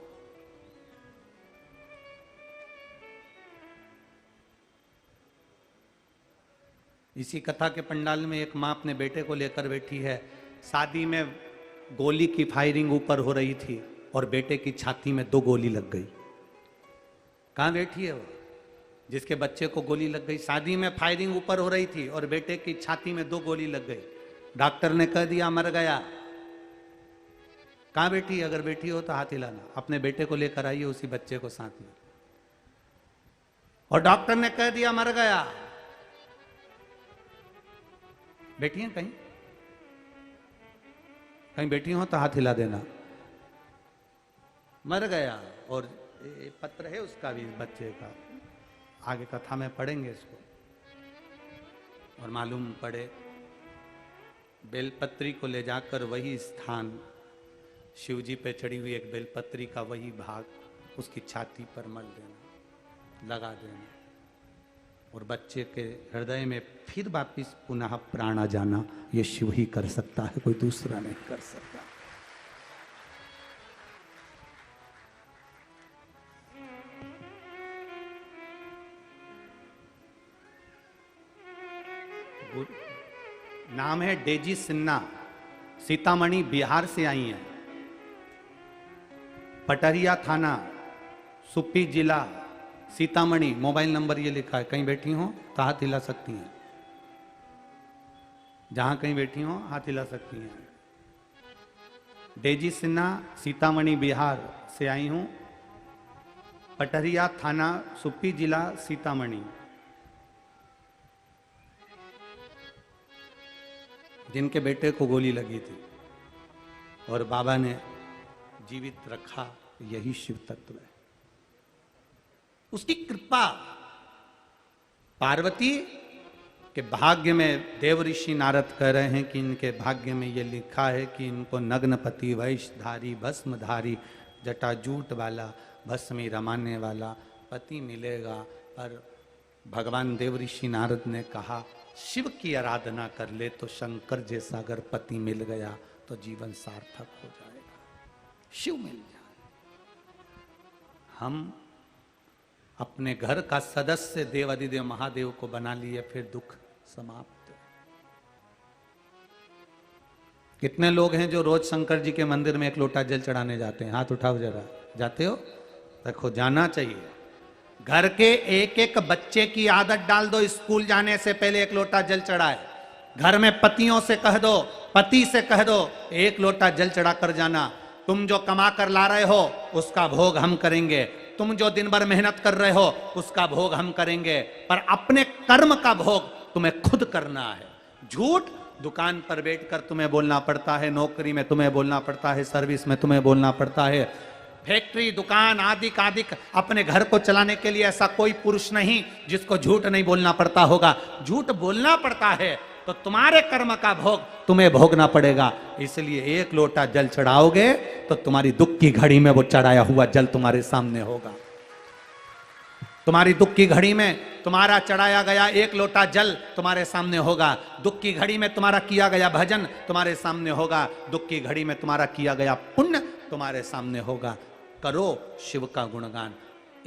इसी कथा के पंडाल में एक माँ अपने बेटे को लेकर बैठी है। शादी में गोली की फायरिंग ऊपर हो रही थी और बेटे की छाती में 2 गोली लग गई। कहाँ बैठी है वो जिसके बच्चे को गोली लग गई? शादी में फायरिंग ऊपर हो रही थी और बेटे की छाती में 2 गोली लग गई। डॉक्टर ने कह दिया मर गया। कहाँ बैठी है? अगर बैठी हो तो हाथ हिलाना। अपने बेटे को लेकर आइए, उसी बच्चे को साथ में। और डॉक्टर ने कह दिया मर गया। बैठी है कहीं? कहीं बैठी हो तो हाथ हिला देना। मर गया। और पत्र है उसका भी, बच्चे का, आगे कथा में पढ़ेंगे इसको। और मालूम पड़े बेलपत्री को ले जाकर वही स्थान, शिवजी पे चढ़ी हुई एक बेलपत्री का वही भाग उसकी छाती पर मल देना, लगा देना, और बच्चे के हृदय में फिर वापिस पुनः प्राण आ जाना। ये शिव ही कर सकता है, कोई दूसरा नहीं कर सकता। नाम है डेजी सिन्हा, सीतामढ़ी बिहार से आई हैं। पटरिया थाना, सुप्पी जिला, सीतामढ़ी। मोबाइल नंबर ये लिखा है। कहीं बैठी हो तो हाथ हिला सकती हैं। जहां कहीं बैठी हो हाथ हिला सकती हैं। डेजी सिन्हा, सीतामढ़ी बिहार से आई हूं। पटरिया थाना, सुप्पी जिला, सीतामढ़ी। जिनके बेटे को गोली लगी थी और बाबा ने जीवित रखा, यही शिव तत्व है। उसकी कृपा। पार्वती के भाग्य में, देव ऋषि नारद कह रहे हैं कि इनके भाग्य में ये लिखा है कि इनको नग्नपति, वैशधारी, भस्मधारी, जटाजूट वाला, भस्मी रमाने वाला पति मिलेगा। पर भगवान देव ऋषि नारद ने कहा शिव की आराधना कर ले तो शंकर जैसा अगर पति मिल गया तो जीवन सार्थक हो जाएगा। शिव मिल जाए। हम अपने घर का सदस्य देवादिदेव महादेव को बना लिए, फिर दुख समाप्त। कितने लोग हैं जो रोज शंकर जी के मंदिर में 1 लोटा जल चढ़ाने जाते हैं? हाथ उठाओ जरा। जाते हो? देखो, जाना चाहिए। घर के एक एक बच्चे की आदत डाल दो, स्कूल जाने से पहले 1 लोटा जल चढ़ाए। घर में पतियों से कह दो, पति से कह दो 1 लोटा जल चढ़ा कर जाना। तुम जो कमा कर ला रहे हो उसका भोग हम करेंगे, तुम जो दिन भर मेहनत कर रहे हो उसका भोग हम करेंगे, पर अपने कर्म का भोग तुम्हें खुद करना है। झूठ दुकान पर बैठकर तुम्हें बोलना पड़ता है, नौकरी में तुम्हें बोलना पड़ता है, सर्विस में तुम्हें बोलना पड़ता है, फैक्ट्री, दुकान आदि अपने घर को चलाने के लिए ऐसा कोई पुरुष नहीं जिसको झूठ नहीं बोलना पड़ता होगा। झूठ बोलना पड़ता है तो तुम्हारे कर्म का भोग तुम्हें भोगना पड़ेगा। इसलिए 1 लोटा जल चढ़ाओगे तो तुम्हारी दुख की घड़ी में वो चढ़ाया हुआ जल तुम्हारे सामने होगा। तुम्हारी दुख की घड़ी में तुम्हारा चढ़ाया गया 1 लोटा जल तुम्हारे सामने होगा। दुख की घड़ी में तुम्हारा किया गया भजन तुम्हारे सामने होगा। दुख की घड़ी में तुम्हारा किया गया पुण्य तुम्हारे सामने होगा। करो शिव का गुणगान।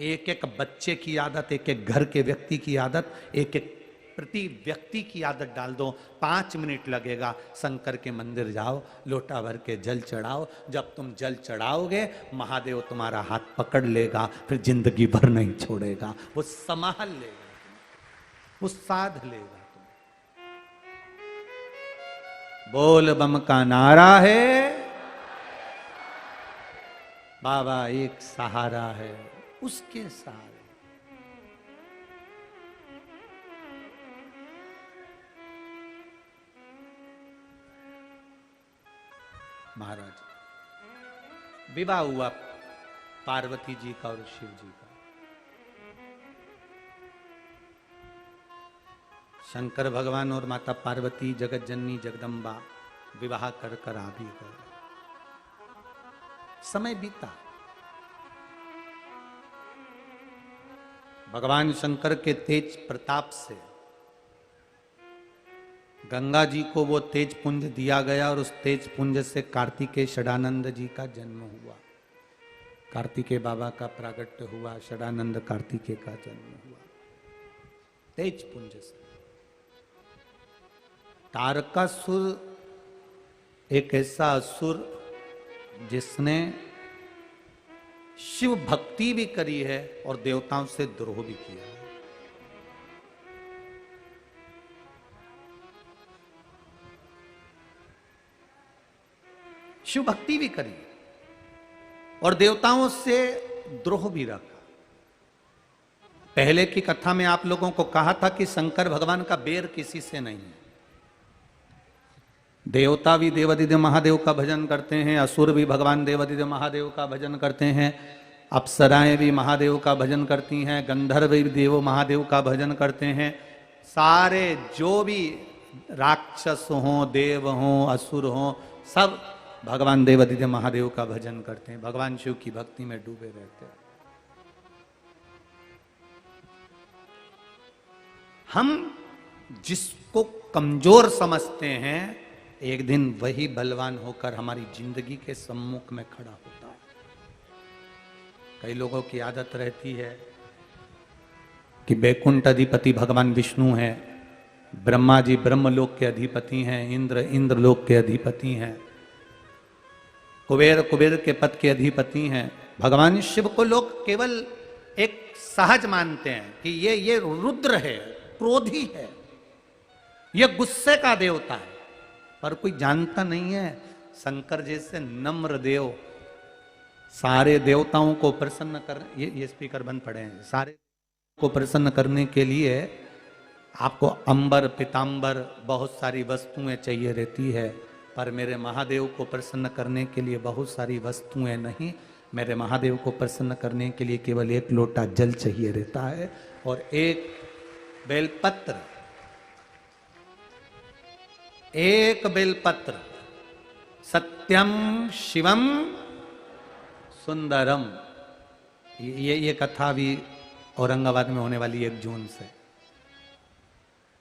एक एक बच्चे की आदत, एक एक घर के व्यक्ति की आदत, एक एक प्रति व्यक्ति की आदत डाल दो। 5 मिनट लगेगा। शंकर के मंदिर जाओ, लोटा भर के जल चढ़ाओ। जब तुम जल चढ़ाओगे महादेव तुम्हारा हाथ पकड़ लेगा, फिर जिंदगी भर नहीं छोड़ेगा। वो संभाल लेगा, वो साध लेगा। बोल बम का नारा है, बाबा एक सहारा है, उसके सहारे। महाराज विवाह हुआ पार्वती जी का और शिव जी का। शंकर भगवान और माता पार्वती जगत जननी जगदम्बा विवाह कर कर आ भी गए। समय बीता। भगवान शंकर के तेज प्रताप से गंगा जी को वो तेज पुंज दिया गया और उस तेज पुंज से कार्तिकेय षडानंद जी का जन्म हुआ। कार्तिकेय बाबा का प्रागट्य हुआ, षडानंद कार्तिकेय का जन्म हुआ तेज पुंज से। तारकासुर एक ऐसा असुर जिसने शिव भक्ति भी करी है और देवताओं से द्रोह भी किया है। शिव भक्ति भी करी और देवताओं से द्रोह भी रखा। पहले की कथा में आप लोगों को कहा था कि शंकर भगवान का बैर किसी से नहीं है। देवता भी देवादिदेव महादेव का भजन करते हैं, असुर भी भगवान देवादिदेव महादेव का भजन करते हैं, अप्सराएं भी महादेव का भजन करती हैं, गंधर्व भी देव महादेव का भजन करते हैं। सारे जो भी राक्षस हों, देव हों, असुर हों, सब भगवान देवादिदेव महादेव का भजन करते हैं, भगवान शिव की भक्ति में डूबे रहते हैं। हम जिसको कमजोर समझते हैं एक दिन वही बलवान होकर हमारी जिंदगी के सम्मुख में खड़ा होता है। कई लोगों की आदत रहती है कि बैकुंठ अधिपति भगवान विष्णु है, ब्रह्मा जी ब्रह्मलोक के अधिपति हैं, इंद्र इंद्रलोक के अधिपति हैं, कुबेर कुबेर के पद के अधिपति हैं। भगवान शिव को लोग केवल एक सहज मानते हैं कि ये रुद्र है, क्रोधी है, ये गुस्से का देवता है, पर कोई जानता नहीं है शंकर जैसे नम्र देव सारे देवताओं को प्रसन्न कर, ये स्पीकर बंद पड़े हैं, सारे को प्रसन्न करने के लिए आपको अंबर पीतांबर बहुत सारी वस्तुएं चाहिए रहती है, पर मेरे महादेव को प्रसन्न करने के लिए बहुत सारी वस्तुएं नहीं, मेरे महादेव को प्रसन्न करने के लिए केवल एक लोटा जल चाहिए रहता है और एक बेलपत्र, एक बेलपत्र। सत्यम शिवम सुंदरम, ये कथा भी औरंगाबाद में होने वाली 1 जून से।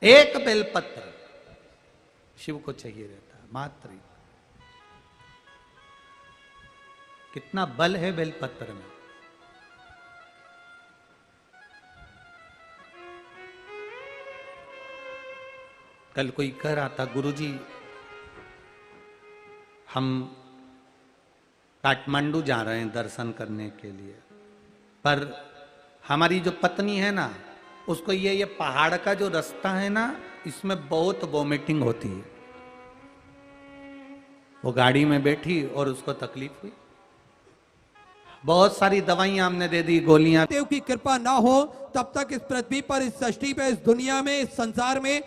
एक बेलपत्र शिव को चाहिए रहता है मात्र। कितना बल है बेलपत्र में। कल कोई कह रहा था, गुरुजी हम काठमांडू जा रहे हैं दर्शन करने के लिए, पर हमारी जो पत्नी है ना, उसको ये पहाड़ का जो रास्ता है ना, इसमें बहुत वॉमिटिंग होती है। वो गाड़ी में बैठी और उसको तकलीफ हुई, बहुत सारी दवाइयां हमने दे दी, गोलियां। देव की कृपा ना हो तब तक इस पृथ्वी पर, इस सृष्टि पे, इस दुनिया में, इस संसार में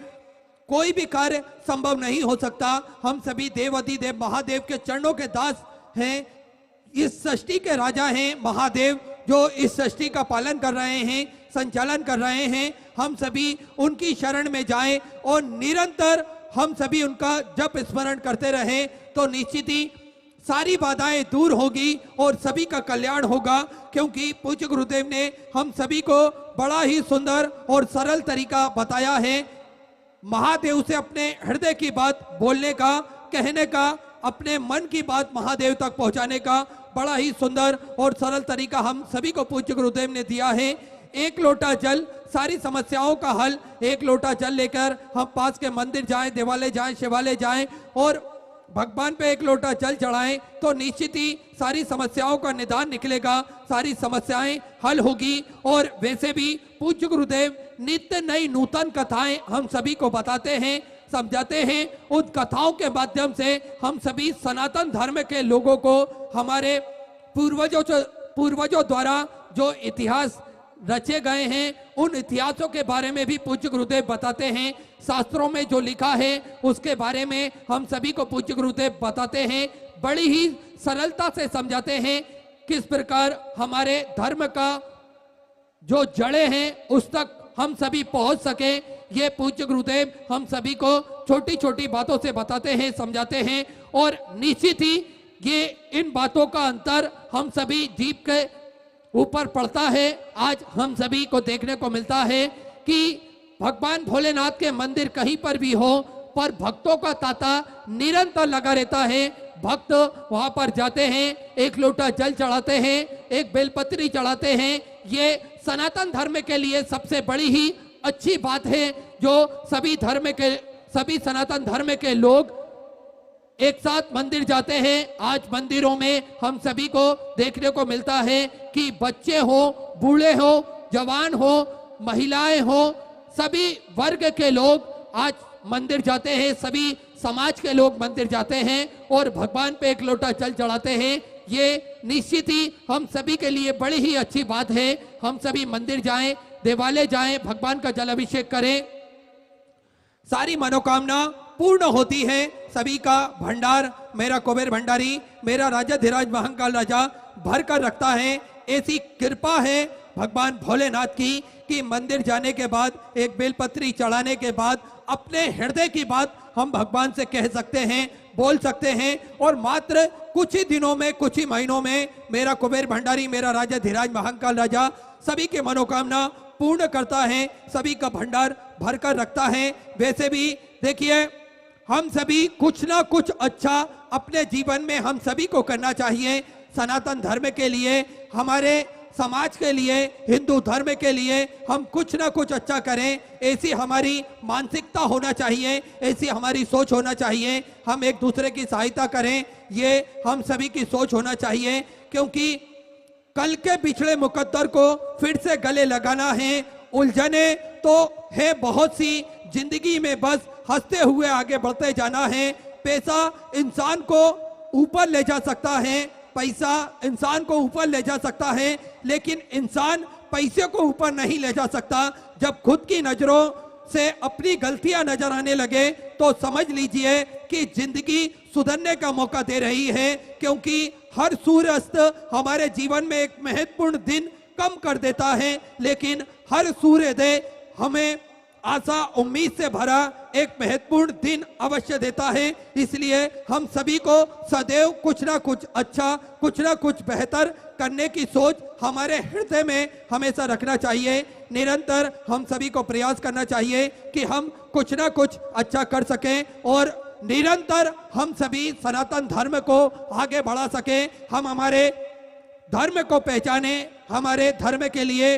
कोई भी कार्य संभव नहीं हो सकता। हम सभी देवाधिदेव महादेव के चरणों के दास हैं। इस सृष्टि के राजा हैं महादेव, जो इस सृष्टि का पालन कर रहे हैं, संचालन कर रहे हैं। हम सभी उनकी शरण में जाएं और निरंतर हम सभी उनका जप स्मरण करते रहें तो निश्चित ही सारी बाधाएं दूर होगी और सभी का कल्याण होगा। क्योंकि पूज्य गुरुदेव ने हम सभी को बड़ा ही सुंदर और सरल तरीका बताया है। महादेव से अपने हृदय की बात बोलने का, कहने का, अपने मन की बात महादेव तक पहुंचाने का बड़ा ही सुंदर और सरल तरीका हम सभी को पूज्य गुरुदेव ने दिया है। एक लोटा जल सारी समस्याओं का हल। एक लोटा जल लेकर हम पास के मंदिर जाएं, देवालय जाएं, शिवालय जाएं और भगवान पे एक लोटा जल चढ़ाएं तो निश्चित ही सारी समस्याओं का निदान निकलेगा, सारी समस्याएं हल होगी। और वैसे भी पूज्य गुरुदेव नित्य नई नूतन कथाएं हम सभी को बताते हैं, समझाते हैं। उन कथाओं के माध्यम से हम सभी सनातन धर्म के लोगों को हमारे पूर्वजों द्वारा जो इतिहास रचे गए हैं, उन इतिहासों के बारे में भी पूज्य गुरुदेव बताते हैं। शास्त्रों में जो लिखा है उसके बारे में हम सभी को पूज्य गुरुदेव बताते हैं। बड़ी ही सरलता से समझाते हैं किस प्रकार हमारे धर्म का जो जड़ें हैं उस तक हम सभी पहुंच सके। ये पूज्य गुरुदेव हम सभी को छोटी छोटी बातों से बताते हैं, समझाते हैं और निश्चित ही ये इन बातों का अंतर हम सभी जीव के ऊपर पड़ता है। आज हम सभी को देखने को मिलता है कि भगवान भोलेनाथ के मंदिर कहीं पर भी हो, पर भक्तों का तांता निरंतर लगा रहता है। भक्त वहां पर जाते हैं, एक लोटा जल चढ़ाते हैं, एक बेलपत्री चढ़ाते हैं। ये सनातन धर्म के लिए सबसे बड़ी ही अच्छी बात है जो सभी धर्म के सभी सनातन धर्म के लोग एक साथ मंदिर जाते हैं। आज मंदिरों में हम सभी को देखने को मिलता है कि बच्चे हो, बूढ़े हो, जवान हो, महिलाएं हो, सभी वर्ग के लोग आज मंदिर जाते हैं, सभी समाज के लोग मंदिर जाते हैं और भगवान पे एक लोटा जल चढ़ाते हैं। ये निश्चित ही हम सभी के लिए बड़ी ही अच्छी बात है। हम सभी मंदिर जाएं, देवालय जाएं, भगवान का जल अभिषेक करें, सारी मनोकामना पूर्ण होती है। सभी का भंडार मेरा कुबेर भंडारी, मेरा राजाधिराज महाकाल राजा भर कर रखता है। ऐसी कृपा है भगवान भोलेनाथ की कि मंदिर जाने के बाद, एक बेलपत्री चढ़ाने के बाद अपने हृदय की बात हम भगवान से कह सकते हैं, बोल सकते हैं और मात्र कुछ ही दिनों में, कुछ ही महीनों में मेरा कुबेर भंडारी, मेरा राजाधिराज महाकाल राजा सभी के मनोकामना पूर्ण करता है, सभी का भंडार भरकर रखता है। वैसे भी देखिए, हम सभी कुछ ना कुछ अच्छा अपने जीवन में हम सभी को करना चाहिए। सनातन धर्म के लिए, हमारे समाज के लिए, हिंदू धर्म के लिए हम कुछ ना कुछ अच्छा करें, ऐसी हमारी मानसिकता होना चाहिए, ऐसी हमारी सोच होना चाहिए। हम एक दूसरे की सहायता करें, ये हम सभी की सोच होना चाहिए, क्योंकि कल के पिछड़े मुकद्दर को फिर से गले लगाना है। उलझने तो है बहुत सी, जिंदगी में बस हंसते हुए आगे बढ़ते जाना है। पैसा इंसान को ऊपर ले जा सकता है, पैसा इंसान को ऊपर ले जा सकता है, लेकिन इंसान पैसे को ऊपर नहीं ले जा सकता। जब खुद की नजरों से अपनी गलतियां नजर आने लगे तो समझ लीजिए कि जिंदगी सुधरने का मौका दे रही है, क्योंकि हर सूर्यास्त हमारे जीवन में एक महत्वपूर्ण दिन कम कर देता है, लेकिन हर सूर्योदय हमें आशा उम्मीद से भरा एक महत्वपूर्ण दिन अवश्य देता है। इसलिए हम सभी को सदैव कुछ ना कुछ अच्छा, कुछ ना कुछ बेहतर करने की सोच हमारे हृदय में हमेशा रखना चाहिए। निरंतर हम सभी को प्रयास करना चाहिए कि हम कुछ ना कुछ अच्छा कर सकें और निरंतर हम सभी सनातन धर्म को आगे बढ़ा सकें। हम हमारे धर्म को पहचाने, हमारे धर्म के लिए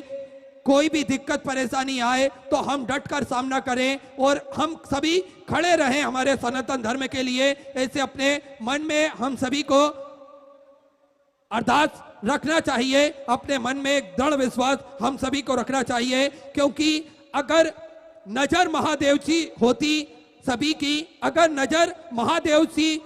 कोई भी दिक्कत परेशानी आए तो हम डट कर सामना करें और हम सभी खड़े रहें हमारे सनातन धर्म के लिए। ऐसे अपने मन में हम सभी को अरदास रखना चाहिए, अपने मन में एक दृढ़ विश्वास हम सभी को रखना चाहिए, क्योंकि अगर नजर महादेव जी होती सभी की, अगर नजर महादेव जी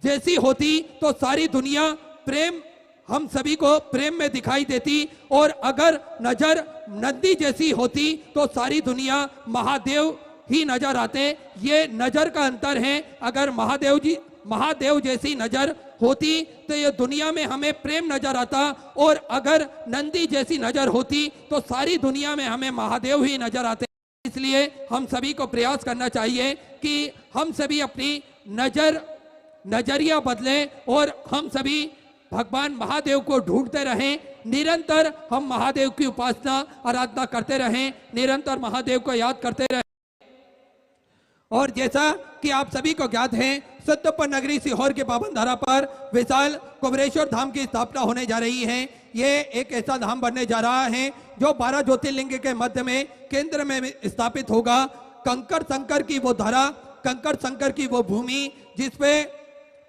जैसी होती तो सारी दुनिया प्रेम, हम सभी को प्रेम में दिखाई देती, और अगर नजर नंदी जैसी होती तो सारी दुनिया महादेव ही नजर आते। ये नजर का अंतर है। अगर महादेव जैसी नजर होती तो ये दुनिया में हमें प्रेम नजर आता, और अगर नंदी जैसी नजर होती तो सारी दुनिया में हमें महादेव ही नजर आते। इसलिए हम सभी को प्रयास करना चाहिए कि हम सभी अपनी नजरिया बदलें और हम सभी भगवान महादेव को ढूंढते रहें। निरंतर हम महादेव की उपासना आराधना करते रहें, निरंतर महादेव को याद करते रहें। और जैसा कि आप सभी को ज्ञात है, सत्यपन नगरी सीहोर के पावन धरा पर विशाल कुबेरेश्वर धाम की स्थापना होने जा रही है। ये एक ऐसा धाम बनने जा रहा है जो 12 ज्योतिर्लिंग के मध्य में केंद्र में स्थापित होगा। कंकड़ शंकर की वो धरा, कंकड़ शंकर की वो भूमि, जिसपे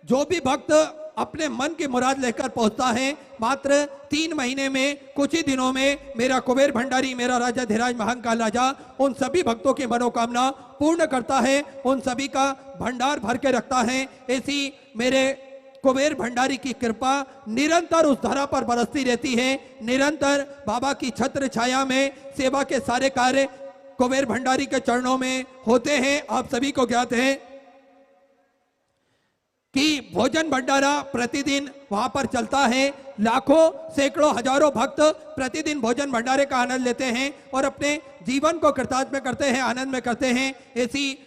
जो भी भक्त अपने मन की मुराद लेकर पहुंचता है, मात्र 3 महीने में, कुछ ही दिनों में मेरा कुबेर भंडारी, मेरा राजाधिराज महाकाल राजा उन सभी भक्तों की मनोकामना पूर्ण करता है, उन सभी का भंडार भर के रखता है। ऐसी मेरे कुबेर भंडारी की कृपा निरंतर उस धरा पर बरसती रहती है। निरंतर बाबा की छत्र छाया में सेवा के सारे कार्य कुबेर भंडारी के चरणों में होते हैं। आप सभी को ज्ञात है कि भोजन भंडारा प्रतिदिन वहां पर चलता है। लाखों, सैकड़ों, हजारों भक्त प्रतिदिन भोजन भंडारे का आनंद लेते हैं और अपने जीवन को कृतार्थ में करते हैं, आनंद में करते हैं। ऐसी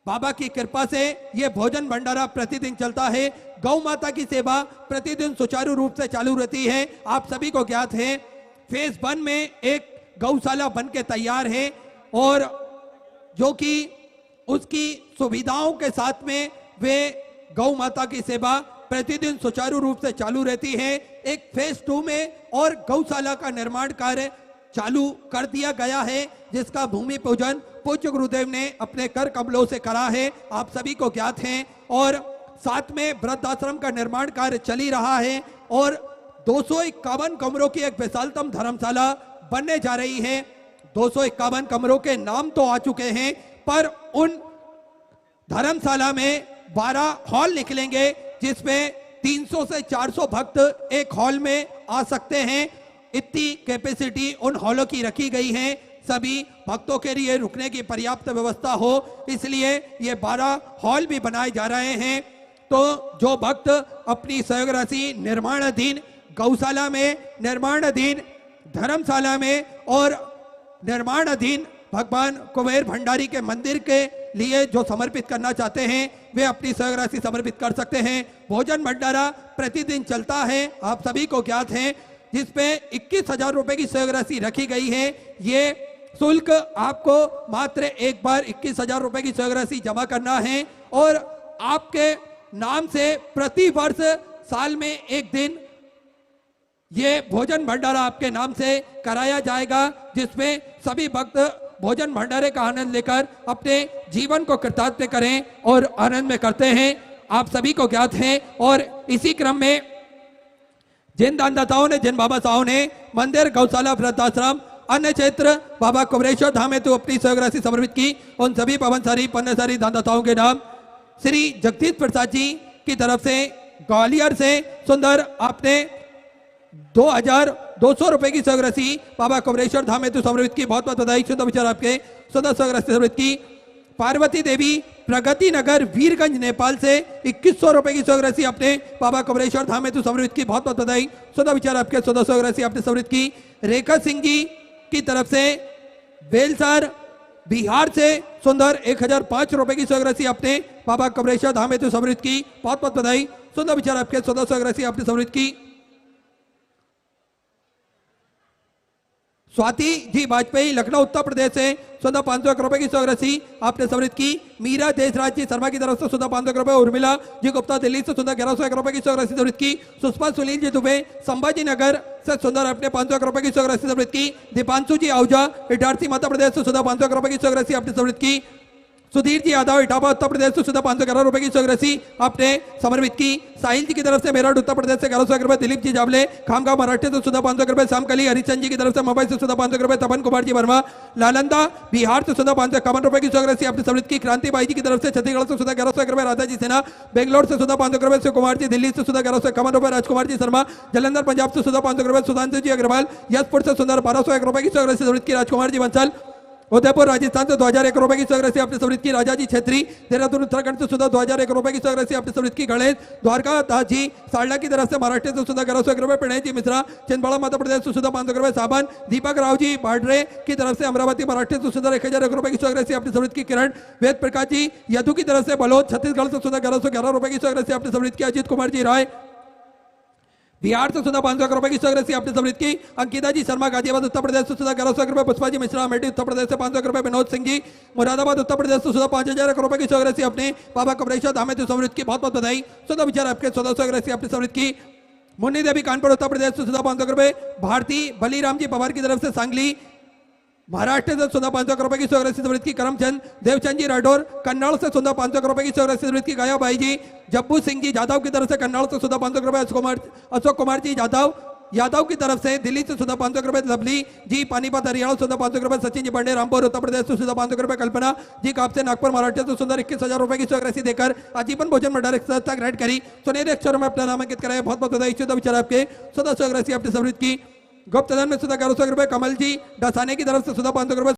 बाबा की कृपा से ये भोजन भंडारा प्रतिदिन चलता है। गौ माता की सेवा प्रतिदिन सुचारू रूप से चालू रहती है। आप सभी को ज्ञात है, फेज 1 में एक गौशाला बन के तैयार है और जो कि उसकी सुविधाओं के साथ में वे गौ माता की सेवा प्रतिदिन सुचारू रूप से चालू रहती है। एक फेज 2 में और गौशाला का निर्माण कार्य चालू कर दिया गया है, जिसका भूमि पूजन पूज्य गुरुदेव ने अपने कर कमलों से करा है, आप सभी को ज्ञात है। और साथ में वृद्धाश्रम का निर्माण कार्य चल ही रहा है और 251 कमरों की एक विशालतम धर्मशाला बनने जा रही है। 251 कमरों के नाम तो आ चुके हैं, पर उन धर्मशाला में 12 हॉल निकलेंगे, जिसमें 300 से 400 भक्त एक हॉल में आ सकते हैं। इतनी कैपेसिटी उन हॉलों की रखी गई है, सभी भक्तों के लिए रुकने की पर्याप्त व्यवस्था हो, इसलिए ये 12 हॉल भी बनाए जा रहे हैं। तो जो भक्त अपनी सहयोग राशि निर्माणाधीन गौशाला में, निर्माणाधीन धर्मशाला में और निर्माणाधीन भगवान कुबेर भंडारी के मंदिर के लिए जो समर्पित करना चाहते हैं, वे अपनी सहयोग राशि समर्पित कर सकते हैं। भोजन भंडारा प्रतिदिन चलता है, आप सभी को ज्ञात है, जिसपे 21,000 रुपए की सहयोग राशि रखी गई है। ये शुल्क आपको मात्र एक बार 21,000 रुपए की सहयोग राशि जमा करना है और आपके नाम से प्रति वर्ष साल में एक दिन ये भोजन भंडारा आपके नाम से कराया जाएगा, जिसमें सभी भक्त भोजन भंडारे का आनंद लेकर अपने जीवन को कृतार्थ करें और आनंद में करते हैं, आप सभी को ज्ञात है। और इसी क्रम में जिन दानदाताओं ने, जिन बाबा साहब ने मंदिर, गौशाला, वृद्धाश्रम, अन्य क्षेत्र बाबा कुबेरेश्वर धाम में तो अपनी सहयोग राशि समर्पित की, उन सभी पवनसारी पन्नेसारी दानदाताओं के नाम श्री जगदीश प्रसाद जी की तरफ से ग्वालियर से सुंदर आपने 2,200 रुपए की सहयोग राशि बाबा कुबेरेश्वर धाम में तो समर्पित की, बहुत बहुत बधाई। शुद्ध विचार आपके सुंदर सहयोग राशि समर्पित की। पार्वती देवी प्रगति नगर वीरगंज नेपाल से 2100 रुपए की सहयोग राशि अपने बाबा कुबेरेश्वर धाम में तो समर्पित की, बहुत बहुत बधाई। शुद्ध विचार आपके सुंदर सहयोग राशि आपने समर्पित की। रेखा सिंह जी की तरफ से बेलसर बिहार से सुंदर 1005 रुपए की सहयोग राशि अपने बाबा कुबेरेश्वर धाम में तो समर्पित की, बहुत बहुत बधाई। सुंदर विचार आपके सुंदर सहयोग राशि आपने समर्पित की। स्वाति जी वाजपेयी लखनऊ उत्तर प्रदेश से सुधा 500 रुपए की सहयोग राशि आपने समर्पित की। मीरा देशराज जी शर्मा की तरफ से सुधा 500 रुपए। उर्मिला जी गुप्ता दिल्ली से सुधा 1101 रुपए की सहयोग राशि समर्पित की। सुषमा सुनील जी दुबे संभाजी नगर से सुंदर अपने 500 रुपए की सहयोग राशि समर्पित की। दीपांशु जी आहूजा इटारसी मध्य प्रदेश से सुधा 500 रुपए की सहयोग राशि आपने समर्पित की। सुधीर जी यादव इटावा उत्तर प्रदेश से सुधा 511 रुपए की सहयोग राशि आपने समर्पित की। साहिल जी की तरफ से मेरठ उत्तर प्रदेश से 1100 रुपए। दिलीप जी जावले खामगांव महाराष्ट्र से सुधा 500 रुपए। श्यामकली हरिचंद जी की तरफ से मुंबई से सुधा 500 रुपए। तपन कुमार जी वर्मा नालंदा बिहार से सुधा 551 रुपए की सहयोग राशि आपने समर्पित की। क्रांति बाई जी की तरफ से छत्तीसगढ़ से सुधा 1100 रुपए। राधा जी सिन्हा बेंगलोर से सुधा 500 रुपए। शिव कुमार जी दिल्ली से सुधा 1151 रुपए। राजकुमार जी शर्मा जलंधर पंजाब से सुधा 500 रुपए। सुधांशु जी अग्रवाल यशपुर से सुंदर 1201 रुपए की सहयोग राशि समर्पित की। राजकुमार जी बंसल उदयपुर राजस्थान से 2001 रुपए की सहयोग राशि आपने समर्पित की। राजा जी छेत्री देहरादून उत्तराखंड से सुधा 2001 रुपए की सहयोग राशि आपने समर्पित की। गणेश द्वारका दास जी सारला की तरफ से महाराष्ट्र से सुधा 1101 रुपए। प्रणय जी मिश्रा छिंदवाड़ा मध्य प्रदेश से सुधा 500 रुपए। साबन दीपक राव जी बाडरे की तरफ से अमरावती महाराष्ट्र से सुधा 1001 रुपए की सहयोग राशि आपने समर्पित की। किरण वेद प्रकाश जी यदु की तरफ से बलोद छत्तीसगढ़ से सुधा 1111 रुपए की सहयोग राशि आपने समर्पित की। अजीत कुमार जी राय बिहार से सुधा 500 रुपए की सहयोग राशि आपने समर्पित की। अंकिता जी शर्मा गाजियाबाद उत्तर प्रदेश से सुधा 1100 रुपए। पुष्पा जी मिश्रा अमेठी उत्तर प्रदेश से 500 रुपए। विनोद सिंह जी मुरादाबाद उत्तर प्रदेश से सुधा 5000 रुपए की सहयोग राशि अपने बाबा कुबेरेश्वर धाम में समर्पित की, बहुत बहुत बधाई। सुधा विचार आपके सुधा सहयोग राशि आपने समर्पित की। मुन्नी देवी कानपुर उत्तर प्रदेश से सुधा 500 रुपए। भारती बलीराम जी पवार की तरफ से सांगली महाराष्ट्र से सुधा 500 रुपए की सहयोग राशि समर्पित की। करमचंद देवचंद जी राठौर कन्नौज से सुधा 500 रुपए की सहयोग राशि समर्पित की। गाया बाई जी जब्बू सिंह जी जादव की तरफ से कन्नौज से सुधा 500 रुपए। अशोक कुमार जी यादव की तरफ से दिल्ली से सुधा 500 रुपए। लवली जी पानीपत हरियाणा सुधा 500 रुपए। सचिन जी पांडे रामपुर उत्तर प्रदेश से सुधा 500 रुपए। कल्पना जी कापसे नागपुर महाराष्ट्र से सुंदर 21,000 रुपए की सहयोग राशि देकर आजीवन भोजन भंडार संस्था ग्रहण करी। सुनहरे अक्षरों में अपना नामांकित कराया, बहुत बहुत बधाई। शुद्ध विचार आपके सुधा सहयोग राशि आपने समर्पित की। गुप्तधन में सुधा 1100 रुपए। कमल जी डसाने की तरफ से सुधा 500 रुपए।